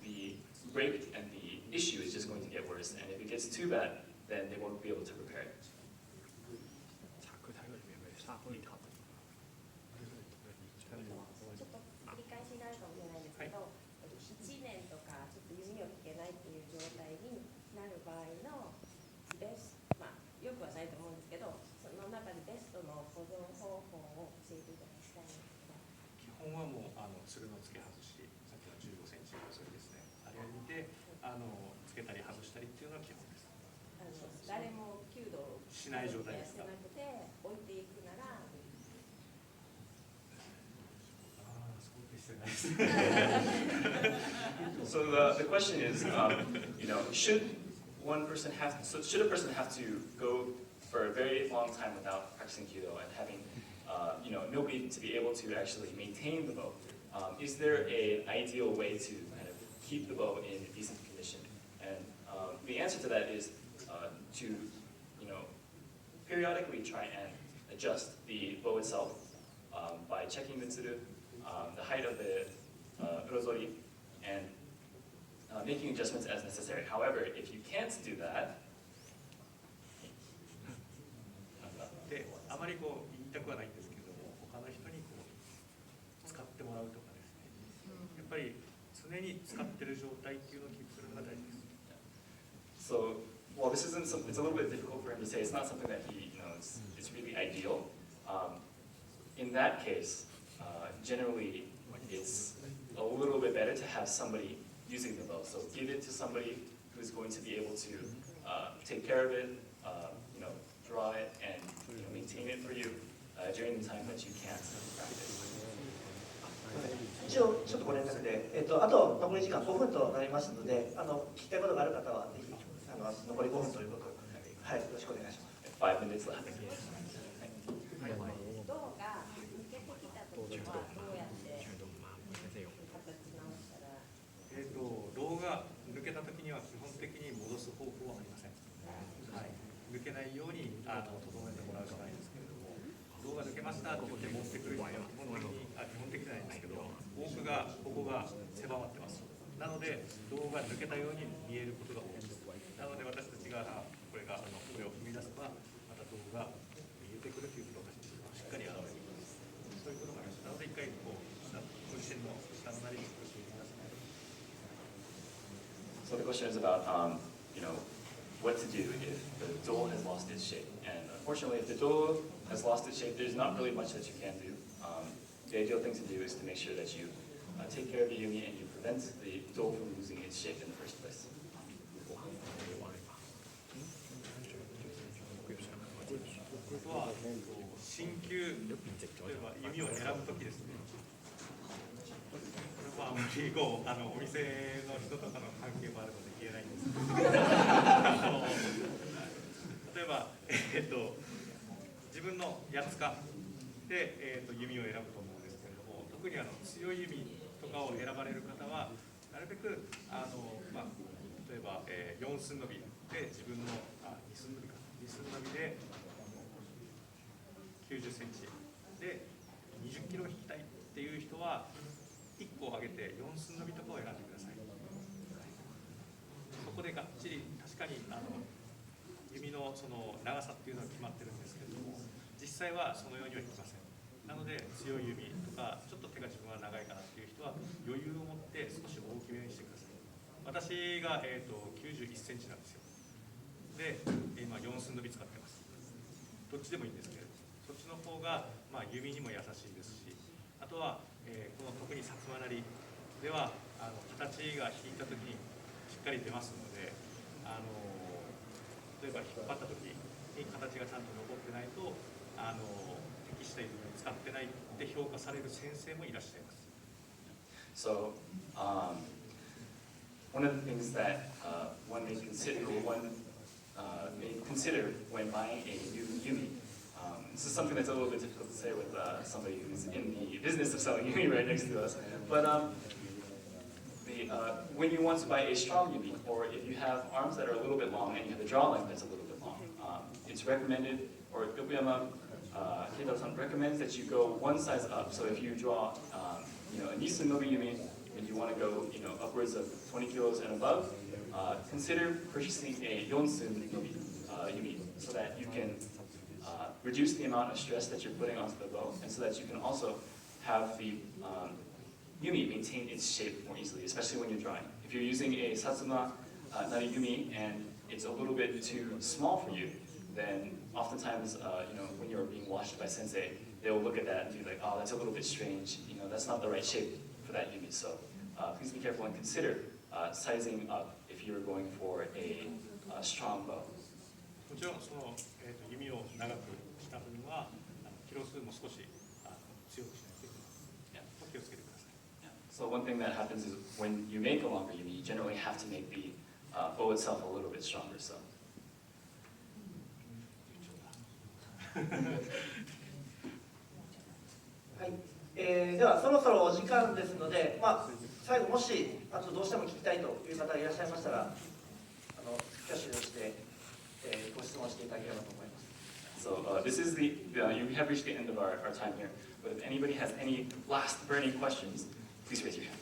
the break and the issue is just going to get worse. And if it gets too bad, then they won't be able to repair it. ちょっと繰り返しになるかもしれないんですけど、1年とかちょっと弓を引けないっていう状態になる場合のベスト、よくはないと思うんですけど、その中でベストの保存方法を教えていただきたいんですけど。基本はもうつるの付け外し、さっきの15センチのそれですね。あれを見てつけたり外したりっていうのは基本です。誰も弓道をしない状態ですか。やってなくて置いていくなら。So the question is, should a person have to go for a very long time without practicing kyudo and having, nobody to be able to actually maintain the bow? Is there an ideal way to kind of keep the bow in decent condition? And the answer to that is to, periodically try and adjust the bow itself by checking the tsuru, the height of the urozori, and making adjustments as necessary. However, if you can't do that, であまり言いたくはないんですけれども、他の人に使ってもらうとかですね、やっぱり常に使ってる状態っていうのをキープするのが大事です。So, well, it's a little bit difficult for him to say. It's not something that he knows. It's really ideal. In that case, generally, it's a little bit better to have somebody using the bow. So give it to somebody who's going to be able to take care of it, draw it, and maintain it for you during the time that you can't practice. 一応ちょっとご連絡で、あと残り時間5分となりますので、聞きたいことがある方はぜひ残り5分ということで、はい、よろしくお願いします。5 minutes left. 銅が抜けてきた時はどうやって形直したら？銅が抜けた時には基本的に戻す方法はありません。はい、抜けないように整えてもらうしかないんですけれども、銅が抜けましたって言って持ってくる人は基本的じゃないんですけど、多くがここが狭まってます。なので銅が抜けたように見えることが多いです。なので私たちがこれを踏み出せばまた銅が見えてくるということを私たちがしっかり表せます。そういうこともあります。なので一回ご自身の下のなりに作ってみてください。So the question is about, what to do if the dough has lost its shape. And unfortunately, if the dough has lost its shape, there's not really much that you can do. The ideal thing to do is to make sure that you take care of the yumi and you prevent the dough from losing its shape in the first place. 僕は新旧、例えば弓を選ぶときですね。これはあまりお店の人とかの関係もあるので言えないんですけど、例えば、自分のやつかで、弓を選ぶと思うんですけれども、特に強い弓とかを選ばれる方はなるべく例えば、4寸伸びで自分の2寸伸びか2寸伸びで90センチで20キロ引きたいっていう人は1個上げて4寸伸びとかを選んでください。そこでがっちり確かに弓のその長さっていうのは決まってるんですけれども、実際はそのようにはいきません。なので強い弓とかちょっと手が自分は長いかなっていう人は余裕を持って少し大きめにしてください。私が、91センチなんですよ。で今4寸伸び使ってます。どっちでもいいんですけれども、そっちの方が、弓にも優しいですし、あとは、この特に薩摩なりでは形が引いた時にしっかり出ますので、例えば引っ張った時に形がちゃんと残ってないと適した弓を使ってないって評価される先生もいらっしゃいます。So, one of the things that one may consider when buying a new yumi. This is something that's a little bit difficult to say with somebody who's in the business of selling yumi right next to us. But when you want to buy a strong yumi, or if you have arms that are a little bit long and you have a draw length that's a little bit long, it's recommended, or Yokuyama Keita-san recommends that you go one size up. So if you draw, a Nisun Nobi yumi, and you want to go, upwards of 20 kilos and above, consider purchasing a Yonsun Nobi yumi, so that you can reduce the amount of stress that you're putting onto the bow, and so that you can also have the yumi maintain its shape more easily, especially when you're drawing. If you're using a Satsuma Nari yumi and it's a little bit too small for you, then oftentimes, when you're being watched by sensei, they will look at that and be like, oh, that's a little bit strange, that's not the right shape for that yumi. So please be careful and consider sizing up if you're going for a strong bow. もちろん弓を長くした分はキロ数も少し強くしないといけない。気をつけてください。So one thing that happens is when you make a longer yumi, you generally have to make the bow itself a little bit stronger. So. はい、ではそろそろお時間ですので、最後もしあとどうしても聞きたいという方がいらっしゃいましたら、挙手をして、ご質問していただければと思います。So this is you have reached the end of our time here. But if anybody has any last burning questions, please raise your hand.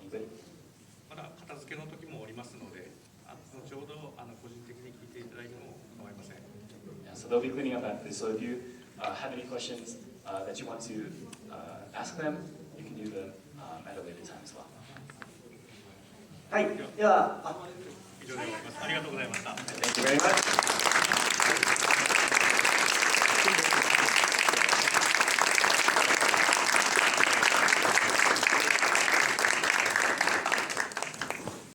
Anybody? まだ片付けの時もおりますので、後ほど個人的に聞いていただいても構いません。Yeah, so they'll be cleaning up after this. So if you have any questions that you want to ask them, you can do them at a later time as well. はい、では、以上でございます。ありがとうございました。Thank you very much.